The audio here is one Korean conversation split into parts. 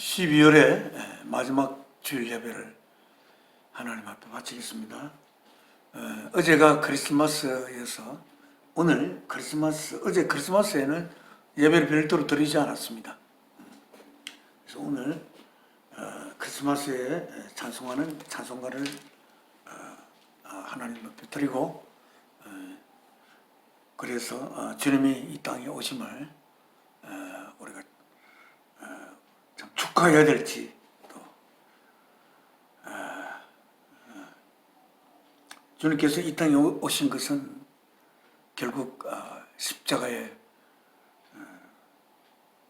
12월의 마지막 주일 예배를 하나님 앞에 바치겠습니다. 어제가 크리스마스여서 오늘 어제 크리스마스에는 예배를 별도로 드리지 않았습니다. 그래서 오늘 크리스마스에 찬송하는 찬송가를 하나님 앞에 드리고, 그래서 주님이 이 땅에 오심을 우리가 참 축하해야 될지, 또 주님께서 이 땅에 오신 것은 결국 십자가에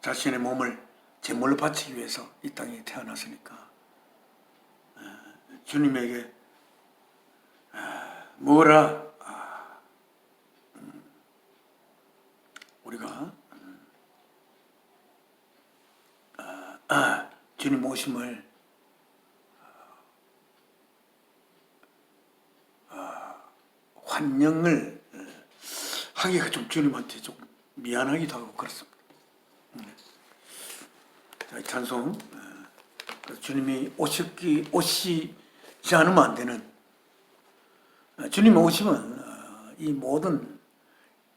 자신의 몸을 제물로 바치기 위해서 이 땅에 태어났으니까 주님에게 뭐라 우리가 주님 오심을 환영을 하기가 좀 주님한테 좀 미안하기도 하고 그렇습니다. 자, 찬송, 주님이 오시지 않으면 안 되는, 주님이 오시면 이 모든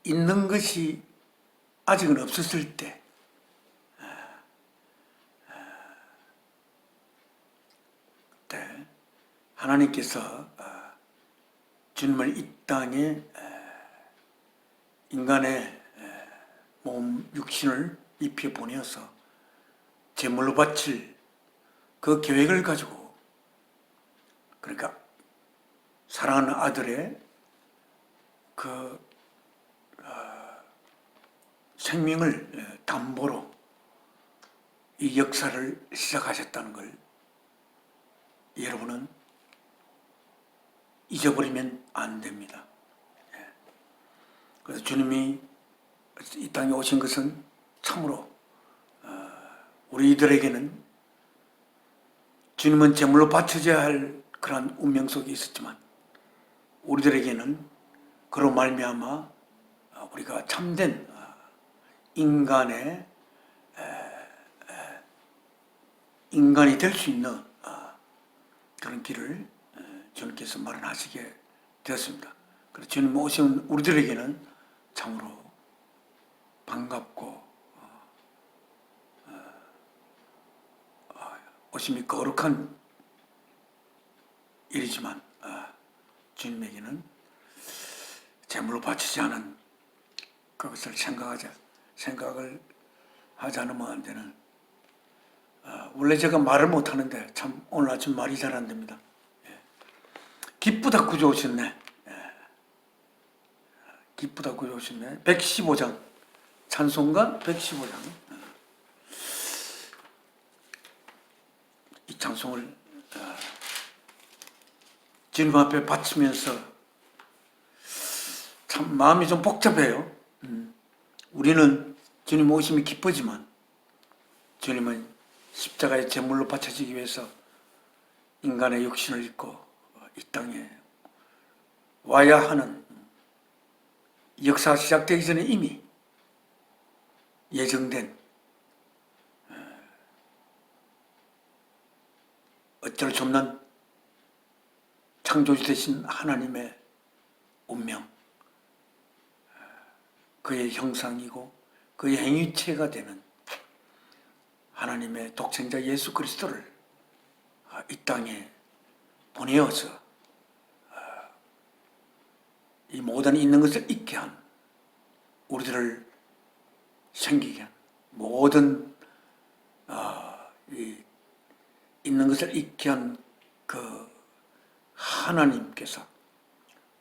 있는 것이 아직은 없었을 때, 그때 하나님께서 주님을 이 땅에 인간의 몸 육신을 입혀 보내어서 제물로 바칠 그 계획을 가지고, 그러니까 사랑하는 아들의 그 생명을 담보로 이 역사를 시작하셨다는 걸 여러분은 잊어버리면 안 됩니다. 그래서 주님이 이 땅에 오신 것은 참으로 우리들에게는 주님은 제물로 바쳐져야 할 그런 운명 속에 있었지만, 우리들에게는 그로 말미암아 우리가 참된 인간이 될 수 있는 그런 길을 주님께서 마련하시게 되었습니다. 그래서 주님 오신 우리들에게는 참으로 반갑고 오심이 거룩한 일이지만, 주님에게는 제물로 바치지 않은 그것을 생각을 하지 않으면 안 되는, 원래 제가 말을 못하는데 참 오늘 아침 말이 잘 안 됩니다. 기쁘다 구주 오셨네. 기쁘다 구주 오셨네. 115장 찬송가 115장, 이 찬송을 주님 앞에 바치면서 참 마음이 좀 복잡해요. 우리는 주님 오심이 기쁘지만 주님은 십자가의 제물로 바쳐지기 위해서 인간의 육신을 입고 이 땅에 와야 하는, 역사가 시작되기 전에 이미 예정된, 어쩔 수 없는 창조주 되신 하나님의 운명, 그의 형상이고 그의 행위체가 되는 하나님의 독생자 예수 그리스도를 이 땅에 보내어서 이 모든 있는 것을 잊게 한, 우리들을 생기게 한, 모든 이 있는 것을 잊게 한 그 하나님께서,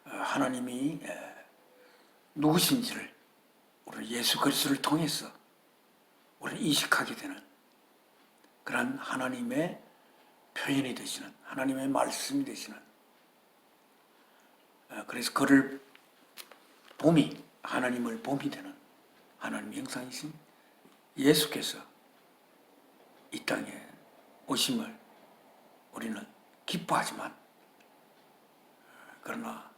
하나님이 누구신지를 우리 예수 그리스도를 통해서 우리를 인식하게 되는 그런 하나님의 표현이 되시는, 하나님의 말씀이 되시는, 그래서 그를 하나님을 봄이 되는 하나님의 형상이신 예수께서 이 땅에 오심을 우리는 기뻐하지만, 그러나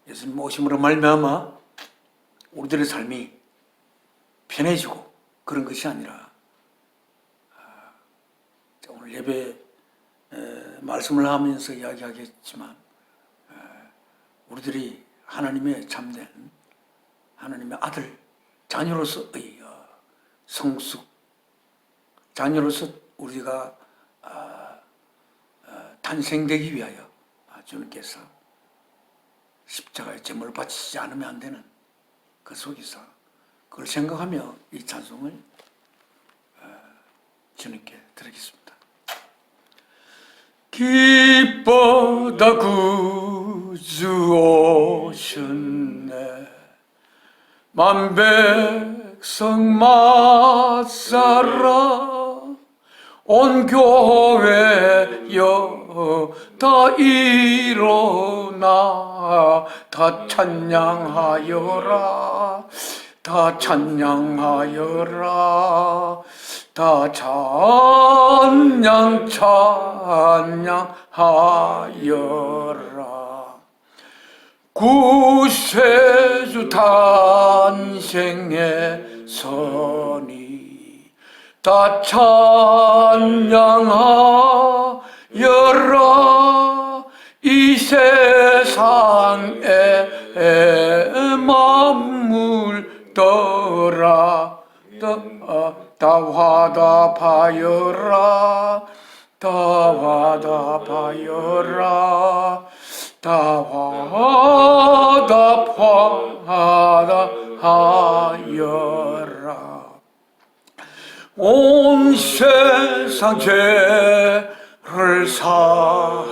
예수님 오심으로 말미암아 우리들의 삶이 편해지고 그런 것이 아니라 예배 말씀을 하면서 이야기하겠지만 우리들이 하나님의 참된 하나님의 아들 자녀로서의 성숙 자녀로서 우리가 탄생되기 위하여 주님께서 십자가의 제물을 바치지 않으면 안 되는 그 속에서 그걸 생각하며 이 찬송을 주님께 드리겠습니다. 기뻐다 구주 오셨네 만백성 맞사라 온 교회여 다 일어나 다 찬양하여라 다 찬양하여라 다 찬양하여라 구세주 탄생의 선이 다 찬양하여라 이 세상에 만물 떠라 다 화답하여라 다 화답하여라 다 화답하여라 온 세상 죄를 사하러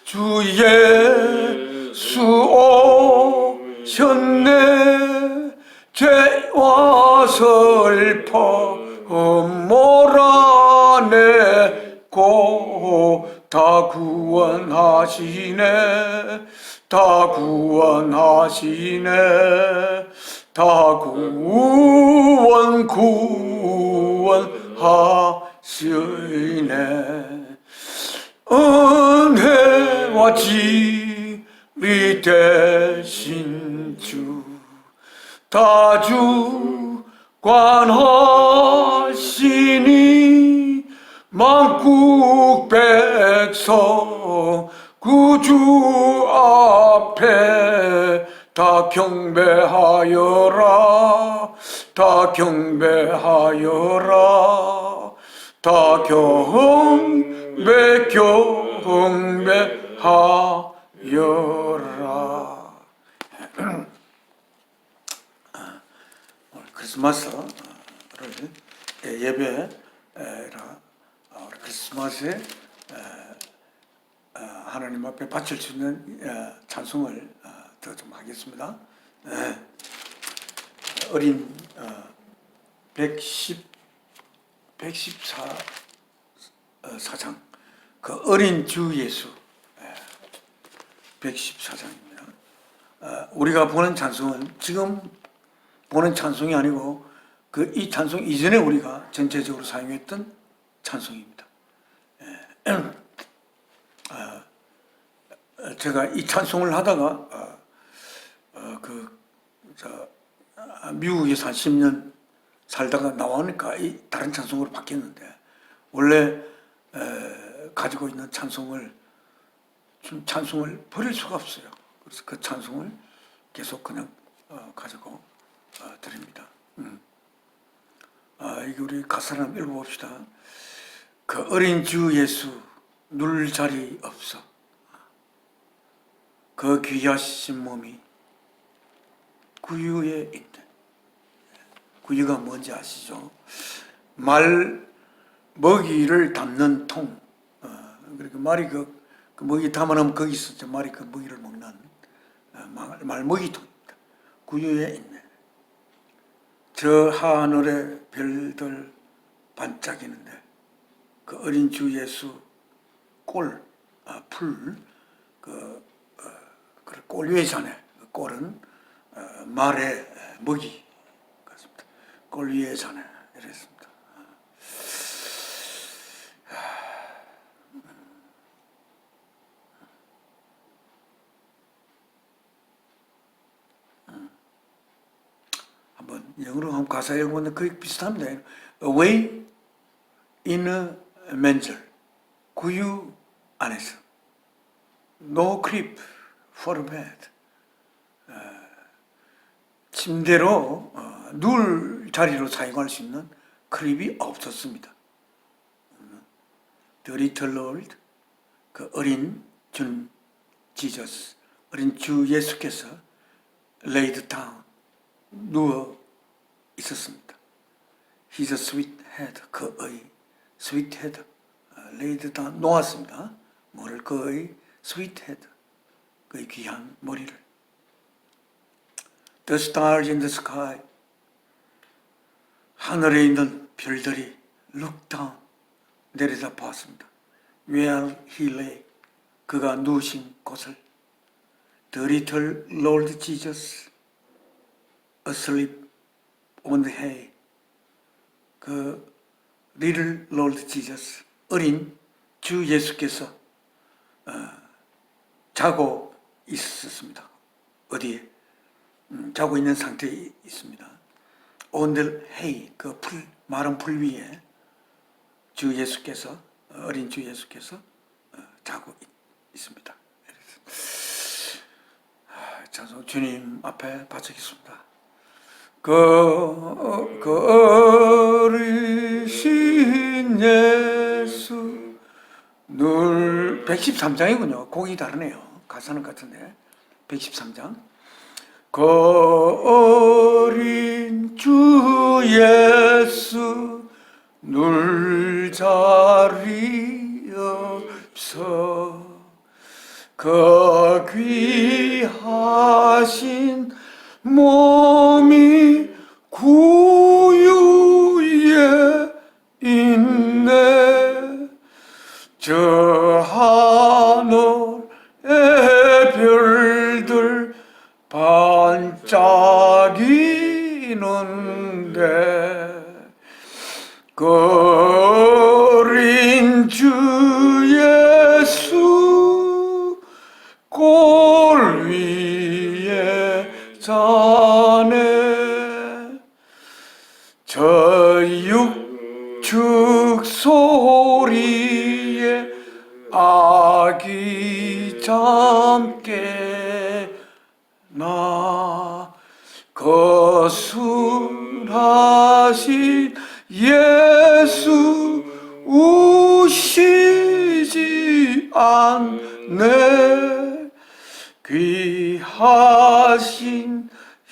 주 예수 오셨네 죄와 슬퍼 몰아내고 다 구원하시네 다 구원하시네 다 구원하시네 은혜와 진리 되신 주 다 주관하시니 만국 백성 구주 앞에 다 경배하여라 다 경배하여라 다 경배하여라 오늘 크리스마스를 예배라 크리스마스에 하나님 앞에 바칠 수 있는 찬송을 더 좀 하겠습니다. 어린 114장 그 어린 주 예수 114장입니다. 우리가 보는 찬송은 지금 보는 찬송이 아니고 이 찬송 이전에 우리가 전체적으로 사용했던 찬송입니다. 제가 이 찬송을 하다가 미국에서 한 10년 살다가 나오니까 이 다른 찬송으로 바뀌었는데 원래 가지고 있는 찬송을 버릴 수가 없어요. 그래서 그 찬송을 계속 그냥 가지고 드립니다. 이게 우리 가사를 한번 읽어봅시다. 그 어린 주 예수 눌 자리 없어 그 귀하신 몸이 구유에 있네. 구유가 뭔지 아시죠? 말 먹이를 담는 통. 그러니까 말이 그 먹이 담아놓으면 거기서 말이 그 먹이를 먹는 말 먹이통입니다. 구유에 있네. 저 하늘에 별들 반짝이는데 그 어린 주 예수 꼴 위에 자네. 그 꼴은 말의 먹이 같습니다. 꼴 위에 자네 이랬습니다. 한번 영어로 한번 가사 읽어보는데 거의 비슷합니다. Away in a manger, 구유 안에서. No crib for a bed. 침대로 누울 자리로 사용할 수 있는 크립이 없었습니다. The little Lord, 그 어린 준 지저스, 어린 주 예수께서 laid down, 누워 있었습니다. His sweet head, 그의 sweet head, laid down, 놓았습니다. 뭐를? 그의 sweet head, 그의 귀한 머리를. The stars in the sky, 하늘에 있는 별들이 look down, 내려다 보았습니다. Where he lay, 그가 누우신 곳을. The little Lord Jesus asleep on the hay, 그 little Lord Jesus, 어린 주 예수께서 자고 있었습니다. 어디에? 자고 있는 상태에 있습니다. On the hay, 그 풀, 마른 풀 위에 주 예수께서, 어린 주 예수께서 자고 있습니다. 찬송 주님 앞에 바치겠습니다. 그 어리신 예수, 늘 113장이군요. 곡이 다르네요. 가사는 같은데 113장. 그 어린 주 예수, 늘 자리 없어. 그 귀하신 몸이 구유에 있네. 저 하늘의 별들 반짝이는데, 그 어린 주 예수 골 위에 자네. 저 육축 소리에 아기 잠깨 나. 거순하신 예수 우시지 않네. 귀하신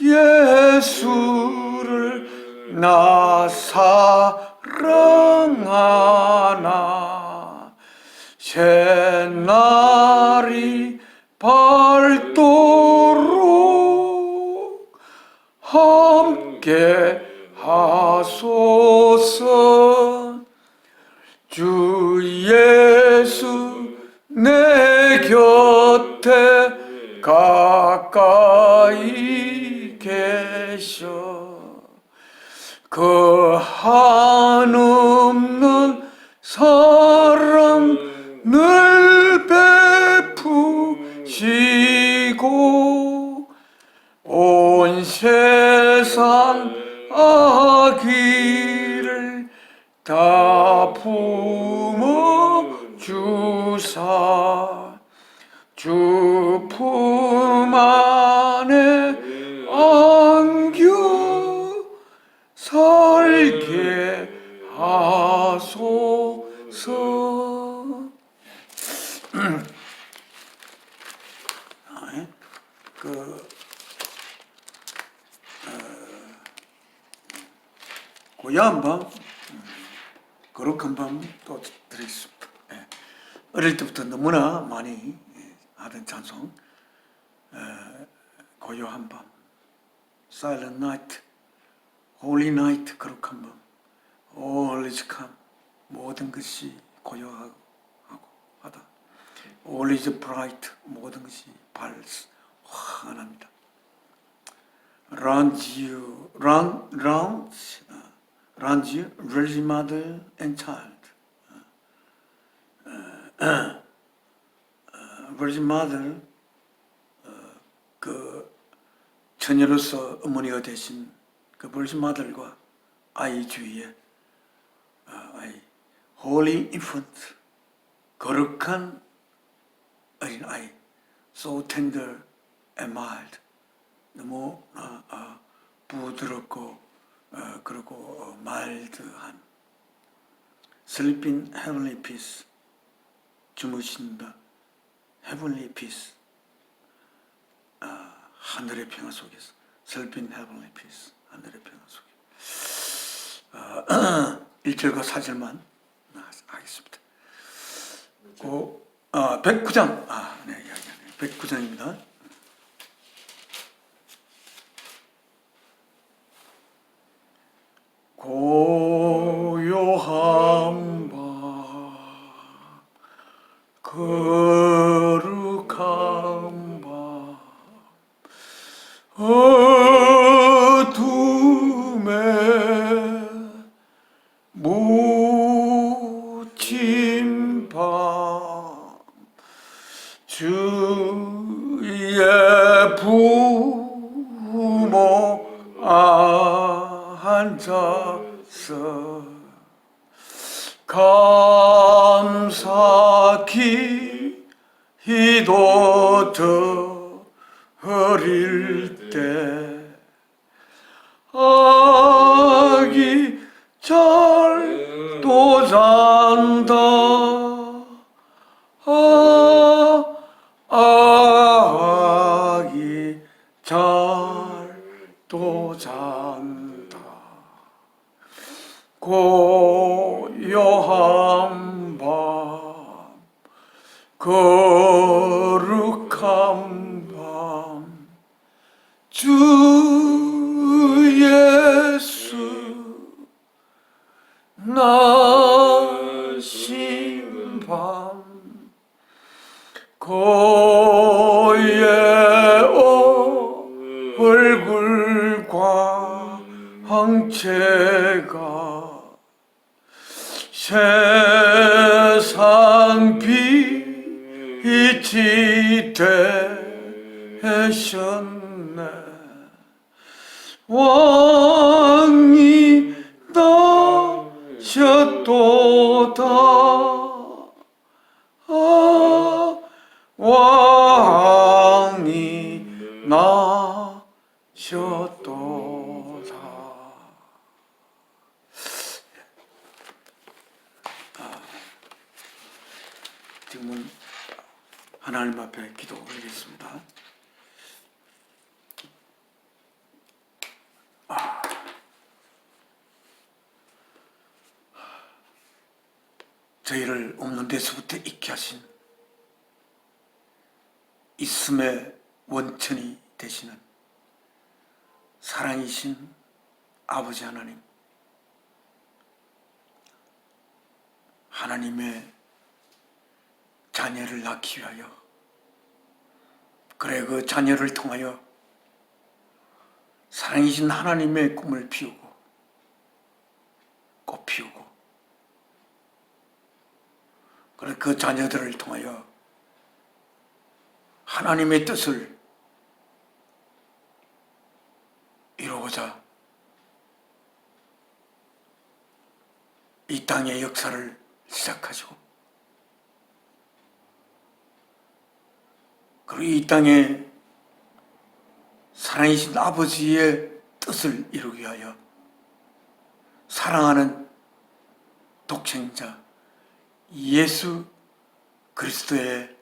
예수를 나 사랑하나. 새날이 밝도록 함께 하소서. 주 예수 내 곁에 가까이 계셔. 그 한없는 사랑 늘 베푸시고, 온 세상 아기를 다 품어 주사. 주 품 안에 안겨 살게 하소서. 고요한 밤, 거룩한 밤 또 드리겠습니다. 어릴 때부터 너무나 많이 하던 찬송, 고요한 밤, Silent Night, Holy Night, 거룩한 밤, All is calm, 모든 것이 고요하고 하다. All is bright, 모든 것이 환합니다. Range, Virgin Mother and Child. Virgin Mother, 그 처녀로서 어머니가 되신 그 Virgin Mother과 아이 주위에 아이, Holy infant, 거룩한 어린아이, so tender and mild, 너무 부드럽고 그리고 mild한, sleeping heavenly peace, 주무신다, heavenly peace, 하늘의 평화 속에서, sleeping heavenly peace, 하늘의 평화 속에. 1절과 4절만 하겠습니다. 109장, 네, 109장입니다. 고요한 밤, 거룩한 밤, 어둠에 묻힌 밤, 주의 부모 앉아서 감사 기도 드릴 때 아기 잘도 잔다, 아기 잘도 잔다. 고요한 밤, 거룩한 밤, 주 예수 나신 밤, 고의 얼굴과 황체가 세상 빛이 되셨네. 왕이 나셨도다, 왕이 나셨도다. 지금은 하나님 앞에 기도 올리겠습니다. 저희를 없는 데서부터 있게 하신 있음의 원천이 되시는 사랑이신 아버지 하나님, 하나님의 자녀를 낳기 위하여, 그래 그 자녀를 통하여 사랑이신 하나님의 꿈을 피우고 꽃 피우고, 그래 그 자녀들을 통하여 하나님의 뜻을 이루고자 이 땅의 역사를 시작하시고, 그리고 이 땅에 사랑이신 아버지의 뜻을 이루기 위하여 사랑하는 독생자 예수 그리스도의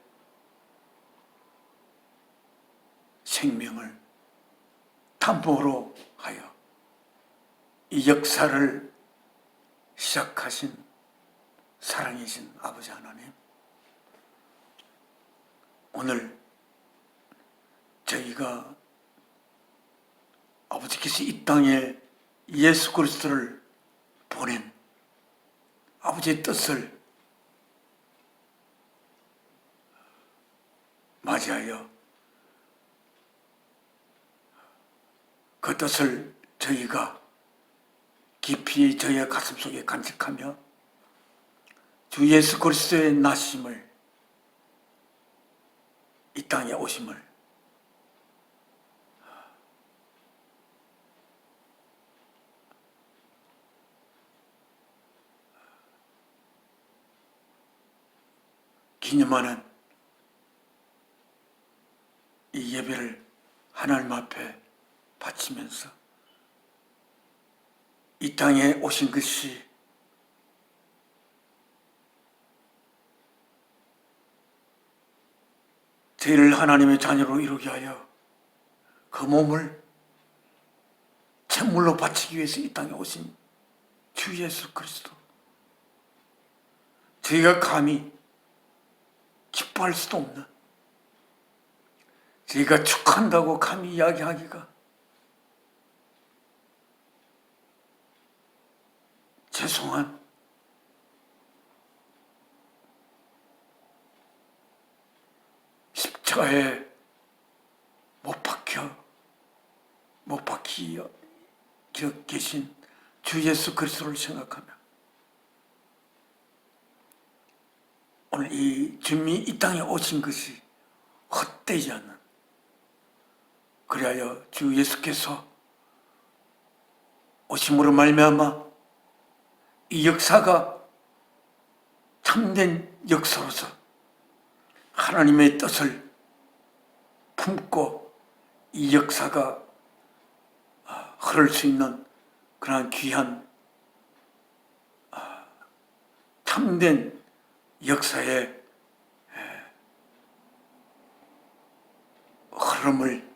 생명을 담보로 하여 이 역사를 시작하신 사랑이신 아버지 하나님, 오늘 저희가 아버지께서 이 땅에 예수 그리스도를 보낸 아버지의 뜻을 맞이하여 그 뜻을 저희가 깊이 저희의 가슴 속에 간직하며 주 예수 그리스도의 나심을, 이 땅에 오심을 기념하는 이 예배를 하나님 앞에 바치면서 이 땅에 오신 것이 저희를 하나님의 자녀로 이루게 하여 그 몸을 제물로 바치기 위해서 이 땅에 오신 주 예수 그리스도, 저희가 감히 기뻐할 수도 없는, 저희가 축한다고 감히 이야기하기가 죄송한 십자가에 못 박혀 계신 주 예수 그리스도를 생각하며 오늘 이 주님이 이 땅에 오신 것이 헛되지 않는, 그리하여 주 예수께서 오심으로 말미암아 이 역사가 참된 역사로서 하나님의 뜻을 품고 이 역사가 흐를 수 있는 그러한 귀한 참된 역사의 흐름을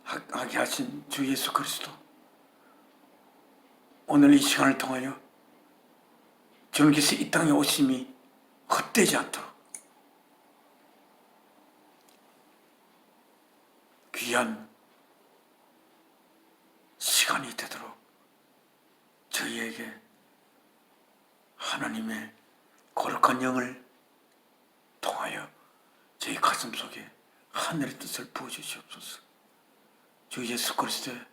하게 하신 주 예수 그리스도, 오늘 이 시간을 통하여 주님께서 이 땅에 오심이 헛되지 않도록 귀한 시간이 되도록 저희에게 하나님의 거룩한 영을 통하여 저희 가슴 속에 하늘의 뜻을 부어주시옵소서. 주 예수 그리스도의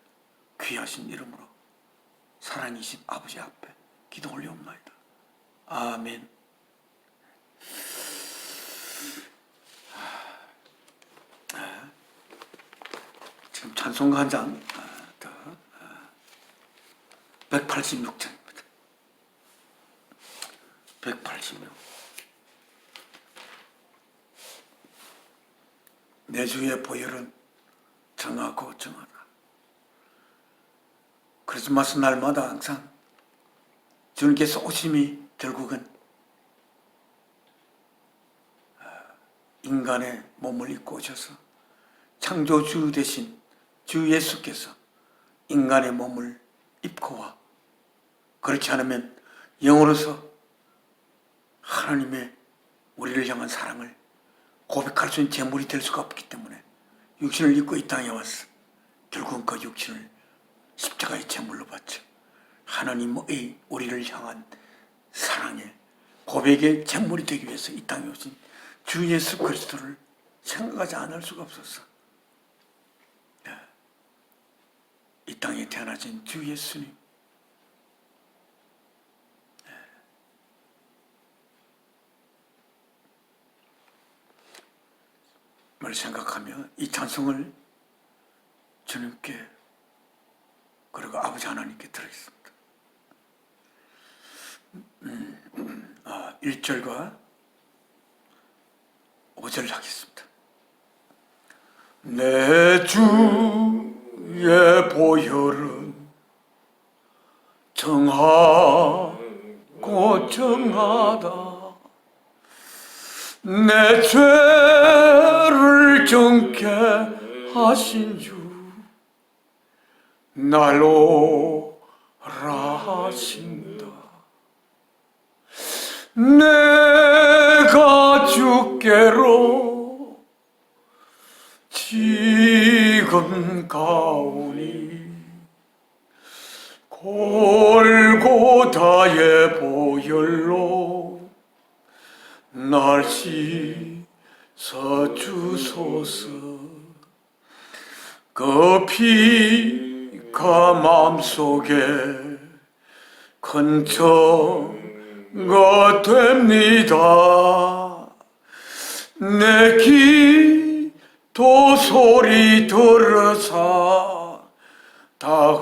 귀하신 이름으로 사랑이신 아버지 앞에 기도 올려옵나이다. 아멘. 지금 찬송가 한 장 더 186장입니다. 186. 내 주의 보혈은 정하고 정하다. 크리스마스 날마다 항상 주님께서 오심이 결국은 인간의 몸을 입고 오셔서 창조주 대신 주 예수께서 인간의 몸을 입고 와, 그렇지 않으면 영으로서 하나님의 우리를 향한 사랑을 고백할 수 있는 제물이 될 수가 없기 때문에 육신을 입고 이 땅에 와서 결국은 그 육신을 십자가의 제물로 바쳐 하나님의 우리를 향한 사랑의 고백의 제물이 되기 위해서 이 땅에 오신 주 예수 그리스도를 생각하지 않을 수가 없었어. 이 땅에 태어나신 주 예수님, 을 생각하며 이 찬송을 주님께 그리고 아버지 하나님께 드리겠습니다. 1절과 5절 하겠습니다. 내 주의 보혈은 정하고 정하다. 내 죄를 정케 하신 주 날로 하신다. 내가 주께로 지금 가오니 골고다의 보혈로 날 씻어주소서. 그 피가 마음속에 큰 증거 됩니다. 내 기도 소리 들으사 다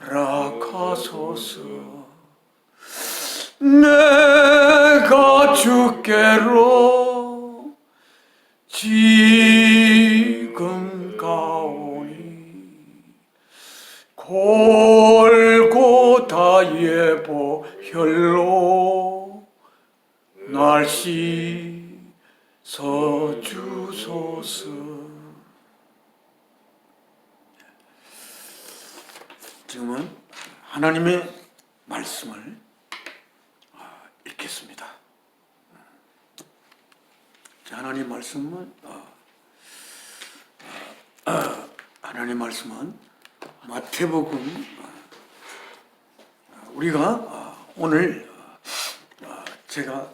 허락하소서. 내가 주께로 지금 가오니 골고다의 보혈로 날 씻어주소서. 지금은 하나님의 말씀을 읽겠습니다. 하나님 말씀은 마태복음, 우리가 오늘 제가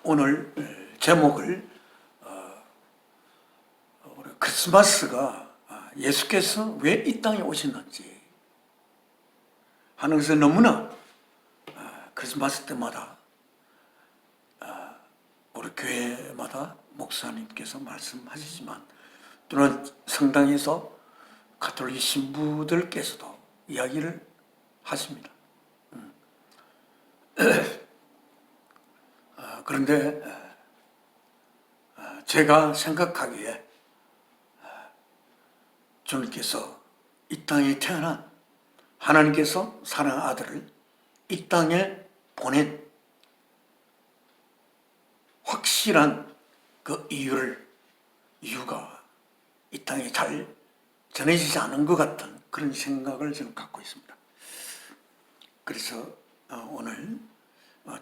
오늘 제목을 크리스마스가 예수께서 왜 이 땅에 오셨는지 하는 것은 너무나 크리스마스 때마다 우리 교회마다 목사님께서 말씀하시지만 또는 성당에서 가톨릭 신부들께서도 이야기를 하십니다. 그런데 제가 생각하기에 주님께서 이 땅에 태어난 하나님께서 사랑하는 아들을 이 땅에 보낸 확실한 그 이유가 이 땅에 잘 전해지지 않은 것 같은 그런 생각을 저는 갖고 있습니다. 그래서 오늘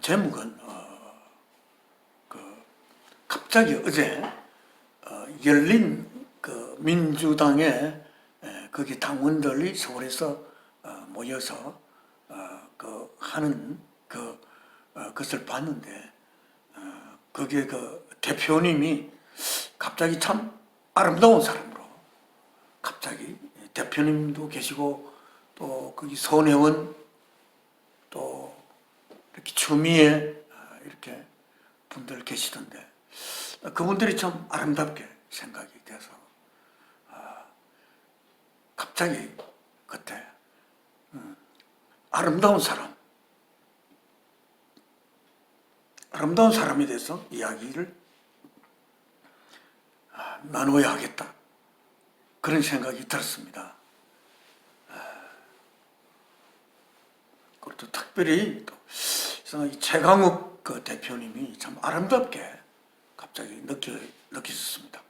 제목은 갑자기 어제 열린 그 민주당의 거기 당원들이 서울에서 모여서 하는 것을 봤는데 거기에 그 대표님이 갑자기 참 아름다운 사람으로 갑자기 대표님도 계시고 또 거기 손혜원 또 이렇게 추미애 이렇게 분들 계시던데 그분들이 참 아름답게 생각이 돼서 갑자기 그때 아름다운 사람에 대해서 이야기를 나눠야 하겠다 그런 생각이 들었습니다. 그리고 또 특별히 또 최강욱 그 대표님이 참 아름답게 갑자기 느껴졌습니다.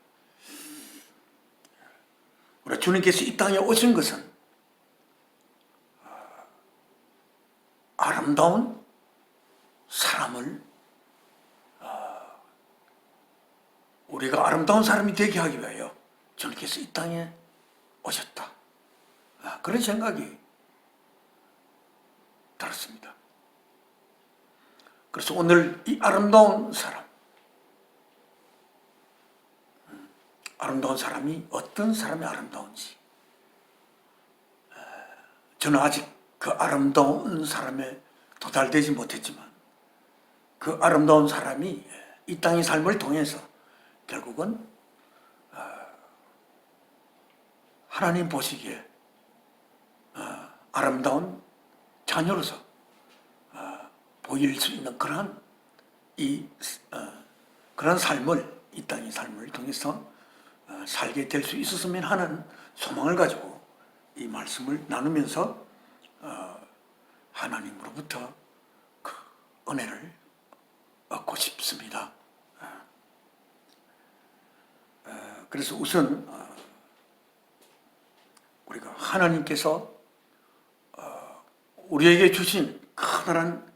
우리 주님께서 이 땅에 오신 것은 아름다운 사람을 우리가 아름다운 사람이 되게 하기 위하여 주님께서 이 땅에 오셨다. 그런 생각이 들었습니다. 그래서 오늘 이 아름다운 사람이 어떤 사람이 아름다운지 저는 아직 그 아름다운 사람에 도달되지 못했지만 그 아름다운 사람이 이 땅의 삶을 통해서 결국은 하나님 보시기에 아름다운 자녀로서 보일 수 있는 그런 삶을 이 땅의 삶을 통해서 살게 될 수 있었으면 하는 소망을 가지고 이 말씀을 나누면서 하나님으로부터 그 은혜를 얻고 싶습니다. 그래서 우선 우리가 하나님께서 우리에게 주신 커다란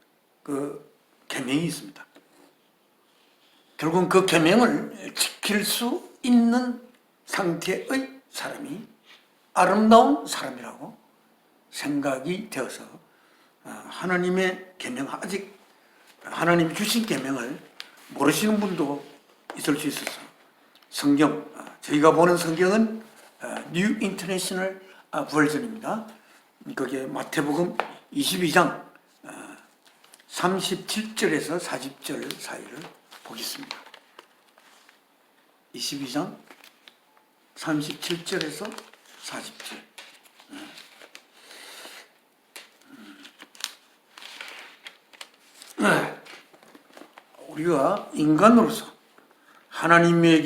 그 계명이 있습니다. 결국은 그 계명을 지킬 수 있는 상태의 사람이 아름다운 사람이라고 생각이 되어서 하나님의 계명, 아직 하나님이 주신 계명을 모르시는 분도 있을 수 있어서 성경, 저희가 보는 성경은 뉴 인터내셔널 버전입니다. 거기에 마태복음 22장 37절에서 40절 사이를 보겠습니다. 22장 37절에서 40절. 우리가 인간으로서 하나님의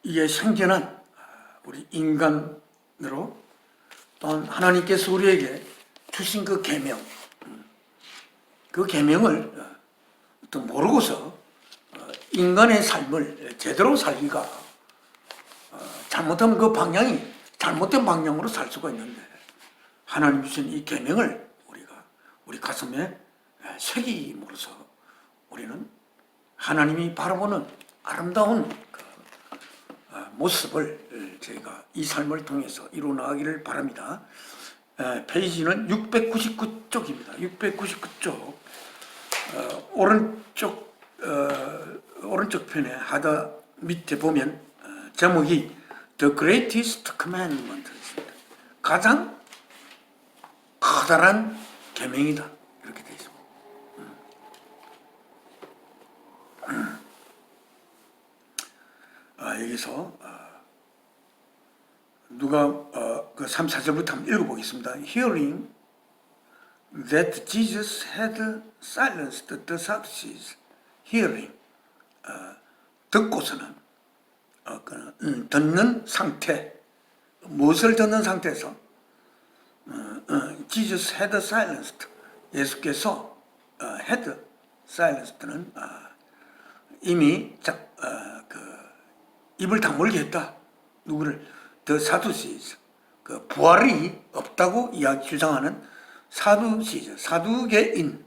이게 생겨난 우리 인간으로 또한 하나님께서 우리에게 주신 그 계명, 그 계명을 또 모르고서 인간의 삶을 제대로 살기가 잘못하면 그 방향이 잘못된 방향으로 살 수가 있는데, 하나님 주신 이 계명을 우리가 우리 가슴에 새김으로써 우리는 하나님이 바라보는 아름다운 그 모습을 저희가 이 삶을 통해서 이루어 나가기를 바랍니다. 페이지는 699쪽입니다. 699쪽 오른쪽 편에 하다 밑에 보면 제목이 The Greatest Commandment, 가장 커다란 계명이다, 이렇게 되어 있습니다. 여기서 누가 그 3, 4절부터 한번 읽어보겠습니다. Hearing that Jesus had silenced the Sadducees. Hearing, 듣고서는 듣는 상태, 무엇을 듣는 상태에서 Jesus had silenced, 예수께서 had silenced는 이미 입을 다물게 했다. 누구를? The Sadducees, 그 부활이 없다고 주장하는 사두시즈, 사두개인을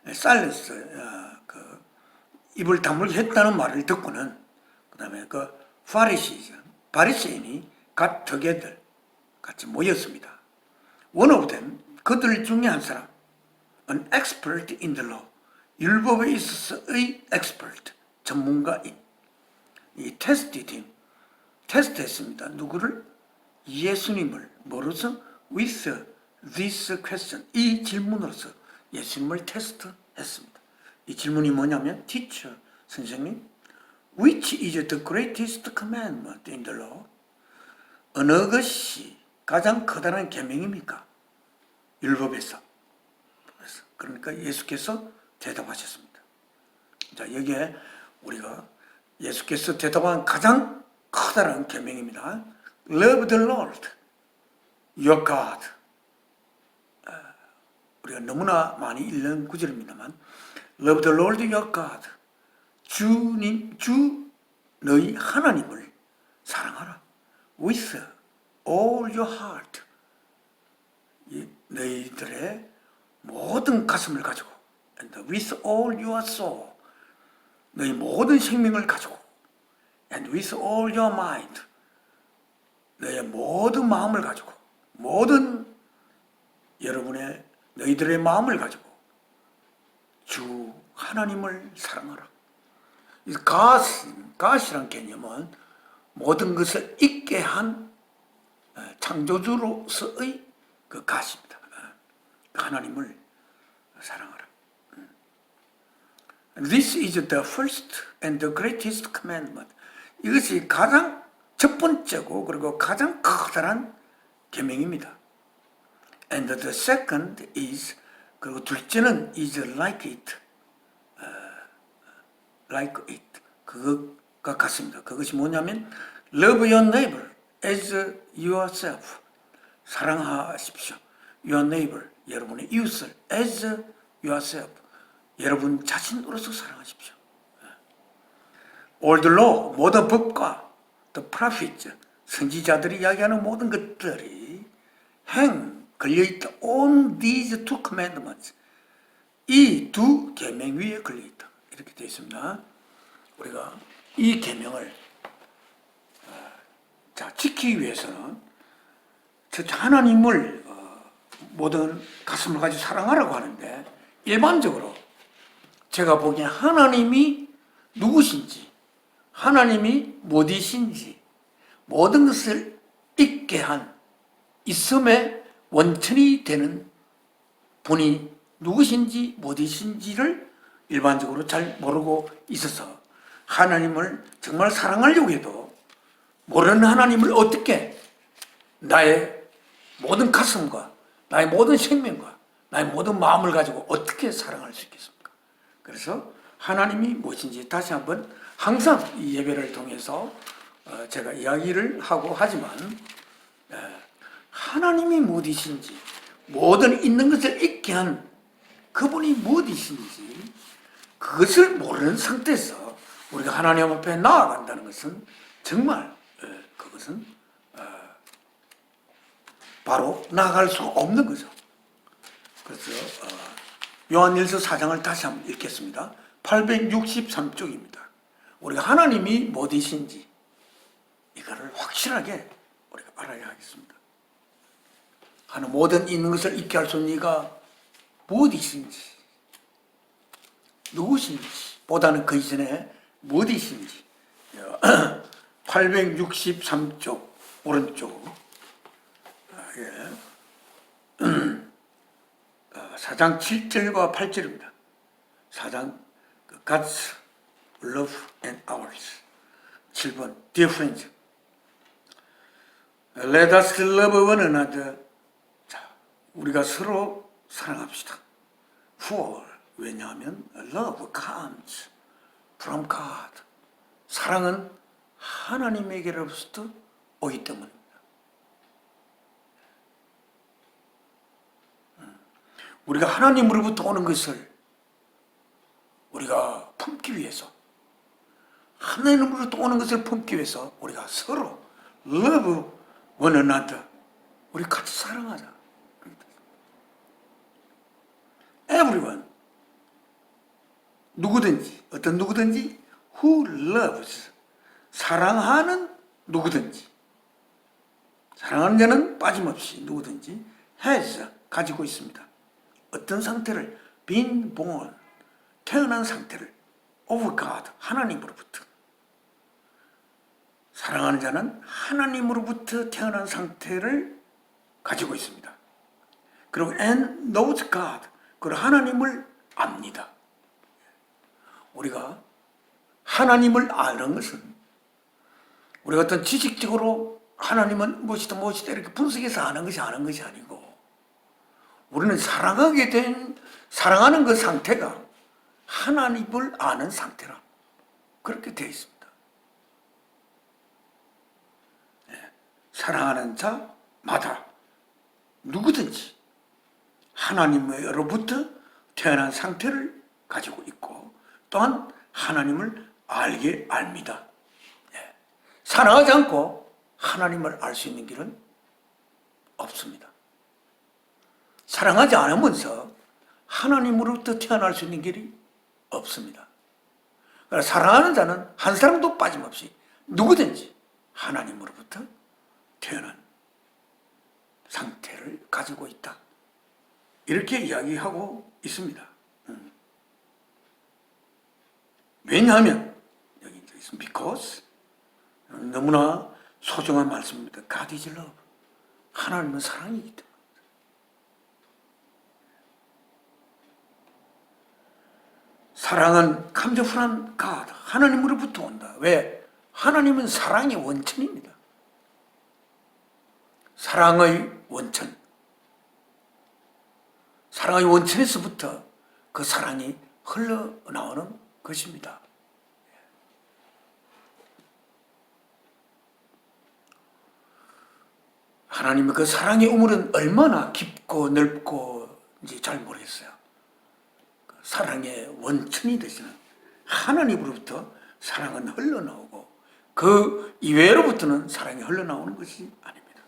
silence, 입을 다물게 했다는 말을 듣고는 그 다음에 그 바리새인이 got together, 같이 모였습니다. One of them, 그들 중에 한 사람, an expert in the law, 율법에 있어서의 expert, 전문가인, 이 테스트했습니다. 누구를? 예수님을. 뭐로서? with this question, 이 질문으로서 예수님을 테스트했습니다. 이 질문이 뭐냐면, teacher, 선생님, which is the greatest commandment in the law? 어느 것이 가장 커다란 계명입니까? 율법에서. 그러니까 예수께서 대답하셨습니다. 자, 여기에 우리가 예수께서 대답한 가장 커다란 계명입니다. Love the Lord, your God. 우리가 너무나 많이 읽는 구절입니다만, Love the Lord, your God. 주님, 너희 하나님을 사랑하라. With all your heart. 너희들의 모든 가슴을 가지고, and with all your soul. 너희 모든 생명을 가지고, and with all your mind. 너의 모든 마음을 가지고, 모든 너희들의 마음을 가지고 주 하나님을 사랑하라. 이 God이란 개념은 모든 것을 있게 한 창조주로서의 그 God입니다. 하나님을 사랑하라. This is the first and the greatest commandment. 이것이 가장 첫 번째고 그리고 가장 커다란 계명입니다. And the second is, 그리고 둘째는 is like it. like it. 그것과 같습니다. 그것이 뭐냐면 love your neighbor as yourself. 사랑하십시오. Your neighbor, 여러분의 이웃을 as yourself. 여러분 자신으로서 사랑하십시오. All the law, 모든 법과 the prophets, 선지자들이 이야기하는 모든 것들이 걸려있다. On these two commandments. 이 두 계명 위에 걸려있다. 이렇게 되어 있습니다. 우리가 이 계명을 지키기 위해서는 하나님을 모든 가슴을 가지고 사랑하라고 하는데, 일반적으로 제가 보기엔 하나님이 누구신지, 하나님이 무엇이신지, 모든 것을 있게 한 있음의 원천이 되는 분이 누구신지 무엇이신지를 일반적으로 잘 모르고 있어서 하나님을 정말 사랑하려고 해도 모르는 하나님을 어떻게 나의 모든 가슴과 나의 모든 생명과 나의 모든 마음을 가지고 어떻게 사랑할 수 있겠습니까? 그래서 하나님이 무엇인지 다시 한번 항상 이 예배를 통해서 제가 이야기를 하고 하지만 하나님이 무엇이신지 모든 있는 것을 있게 한 그분이 무엇이신지 그것을 모르는 상태에서 우리가 하나님 앞에 나아간다는 것은 정말 그것은 바로 나아갈 수 없는 거죠. 그래서 요한일서 4장을 다시 한번 읽겠습니다. 863쪽입니다. 우리가 하나님이 무엇이신지 이거를 확실하게 우리가 알아야 하겠습니다. 하는 모든 있는 것을 있게 할 수 있는 이가 무엇이신지 누구신지 보다는 그 이전에 무엇이신지 863쪽 오른쪽 4장 7절과 8절입니다. 4장 God's love and ours 7번 Dear friends, let us love one another. 자, 우리가 서로 사랑합시다. For 왜냐하면 love comes from God. 사랑은 하나님에게로부터 오기 때문입니다. 우리가 하나님으로부터 오는 것을 우리가 품기 위해서 하나님으로부터 오는 것을 품기 위해서 우리가 서로 love one another 우리 같이 사랑하자. Everyone 누구든지 어떤 누구든지 who loves 사랑하는 누구든지 사랑하는 자는 빠짐없이 누구든지 has 가지고 있습니다. 어떤 상태를 been born 태어난 상태를 of God 하나님으로부터 사랑하는 자는 하나님으로부터 태어난 상태를 가지고 있습니다. 그리고 and knows God 그리고 하나님을 압니다. 우리가 하나님을 아는 것은 우리가 어떤 지식적으로 하나님은 무엇이다 무엇이다 이렇게 분석해서 아는 것이 아니고 우리는 사랑하게 된 사랑하는 그 상태가 하나님을 아는 상태라 그렇게 되어 있습니다. 사랑하는 자마다 누구든지 하나님으로부터 태어난 상태를 가지고 있고 또한 하나님을 알게 압니다. 사랑하지 않고 하나님을 알 수 있는 길은 없습니다. 사랑하지 않으면서 하나님으로부터 태어날 수 있는 길이 없습니다. 그러니까 사랑하는 자는 한 사람도 빠짐없이 누구든지 하나님으로부터 태어난 상태를 가지고 있다. 이렇게 이야기하고 있습니다. 왜냐하면 여기 있습니다. Because 너무나 소중한 말씀입니다. God is love. 하나님은 사랑이기 때문에. 사랑은 comes from God. 하나님으로부터 온다. 왜? 하나님은 사랑의 원천입니다. 사랑의 원천. 사랑의 원천에서부터 그 사랑이 흘러나오는 것입니다. 하나님의 그 사랑의 우물은 얼마나 깊고 넓고인지 잘 모르겠어요. 그 사랑의 원천이 되시는 하나님으로부터 사랑은 흘러나오고 그 이외로부터는 사랑이 흘러나오는 것이 아닙니다.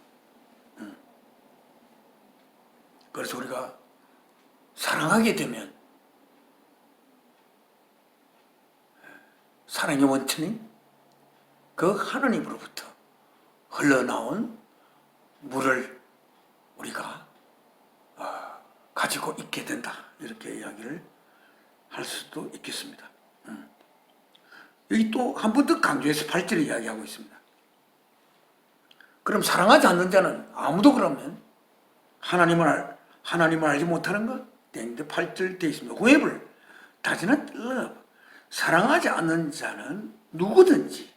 그래서 우리가 사랑하게 되면 사랑의 원천이 그 하나님으로부터 흘러나온 물을 우리가 가지고 있게 된다. 이렇게 이야기를 할 수도 있겠습니다. 여기 또 한 번 더 강조해서 8절을 이야기하고 있습니다. 그럼 사랑하지 않는 자는 아무도 그러면 하나님을 알지 못하는 것? 되는데 8절 되어 있습니다. Whoever does not love 사랑하지 않는 자는 누구든지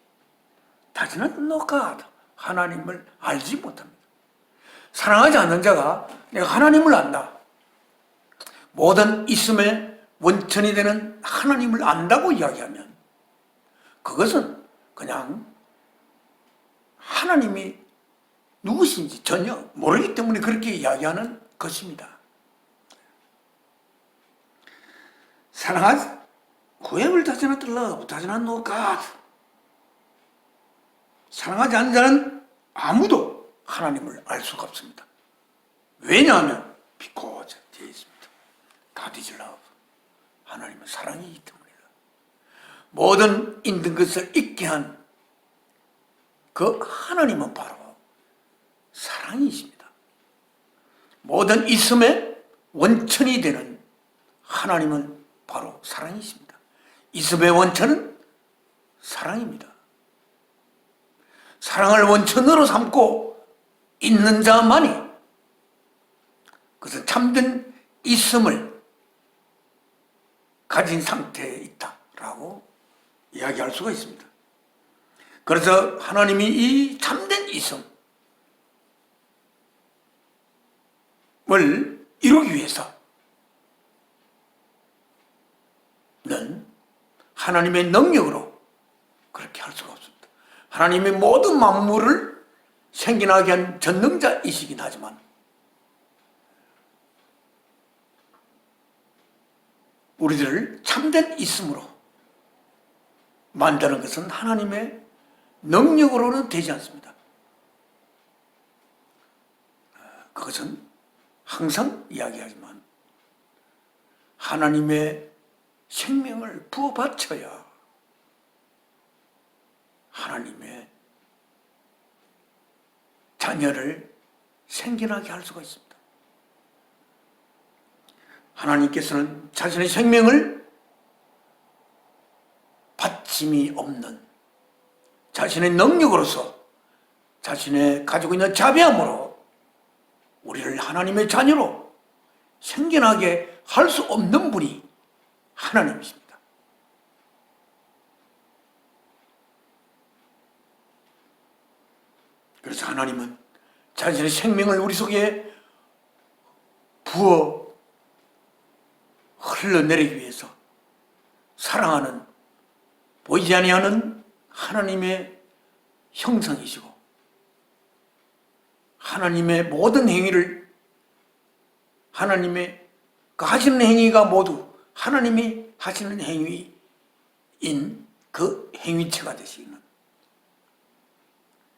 does not know God 하나님을 알지 못합니다. 사랑하지 않는 자가 내가 하나님을 안다. 모든 있음의 원천이 되는 하나님을 안다고 이야기하면 그것은 그냥 하나님이 누구신지 전혀 모르기 때문에 그렇게 이야기하는 것입니다. 사랑하지, whoever does not love does not know God. 사랑하지 않는 자는 아무도 하나님을 알 수가 없습니다. 왜냐하면 because 되어 있습니다. God is love. 하나님은 사랑이기 때문이다. 모든 있는 것을 있게 한 그 하나님은 바로 사랑이십니다. 모든 있음의 원천이 되는 하나님은 바로 사랑이십니다. 있음의 원천은 사랑입니다. 사랑을 원천으로 삼고 있는 자만이 그것은 참된 있음을 가진 상태에 있다라고 이야기할 수가 있습니다. 그래서 하나님이 이 참된 있음을 이루기 위해서는 하나님의 능력으로 그렇게 할 수가 없습니다. 하나님의 모든 만물을 생겨나게 한 전능자이시긴 하지만 우리들을 참된 있음으로 만드는 것은 하나님의 능력으로는 되지 않습니다. 그것은 항상 이야기하지만 하나님의 생명을 부어바쳐야 하나님의 자녀를 생겨나게 할 수가 있습니다. 하나님께서는 자신의 생명을 받침이 없는 자신의 능력으로서 자신의 가지고 있는 자비함으로 우리를 하나님의 자녀로 생겨나게 할 수 없는 분이 하나님이십니다. 그래서 하나님은 자신의 생명을 우리 속에 부어 흘러내리기 위해서 사랑하는 보이지 아니하는 하나님의 형상이시고 하나님의 모든 행위를 하나님의 그 하시는 행위가 모두 하나님이 하시는 행위인 그 행위체가 되시는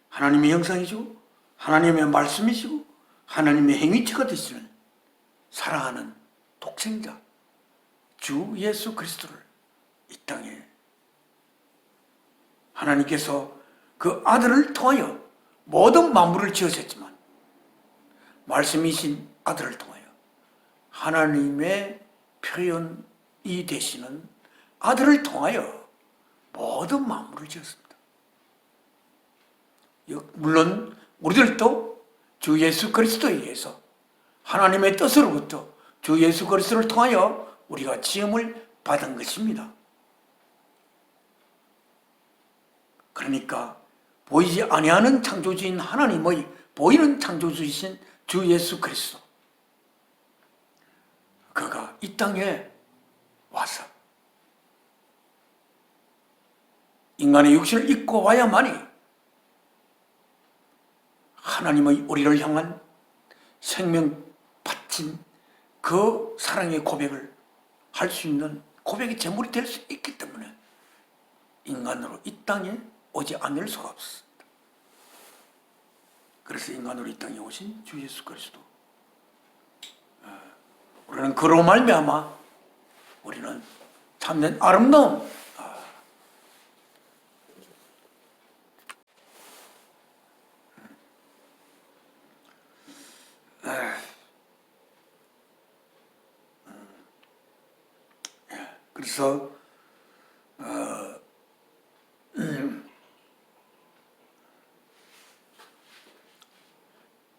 하나님의 형상이시고 하나님의 말씀이시고 하나님의 행위체가 되시는 사랑하는 독생자 주 예수 그리스도를 이 땅에 하나님께서 그 아들을 통하여 모든 만물을 지으셨지만 말씀이신 아들을 통하여 하나님의 표현이 되시는 아들을 통하여 모든 만물을 지었습니다. 물론 우리들도 주 예수 그리스도에 의해서 하나님의 뜻으로부터 주 예수 그리스도를 통하여 우리가 지음을 받은 것입니다. 그러니까 보이지 아니하는 창조주인 하나님의 보이는 창조주이신 주 예수 그리스도 그가 이 땅에 와서 인간의 육신을 입고 와야만이 하나님의 우리를 향한 생명 바친 그 사랑의 고백을 할 수 있는 고백의 제물이 될 수 있기 때문에 인간으로 이 땅에 오지 않을 수가 없습니다. 그래서 인간으로 이 땅에 오신 주 예수 그리스도 우리는 그로 말미암아 우리는 참된 아름다운 그래서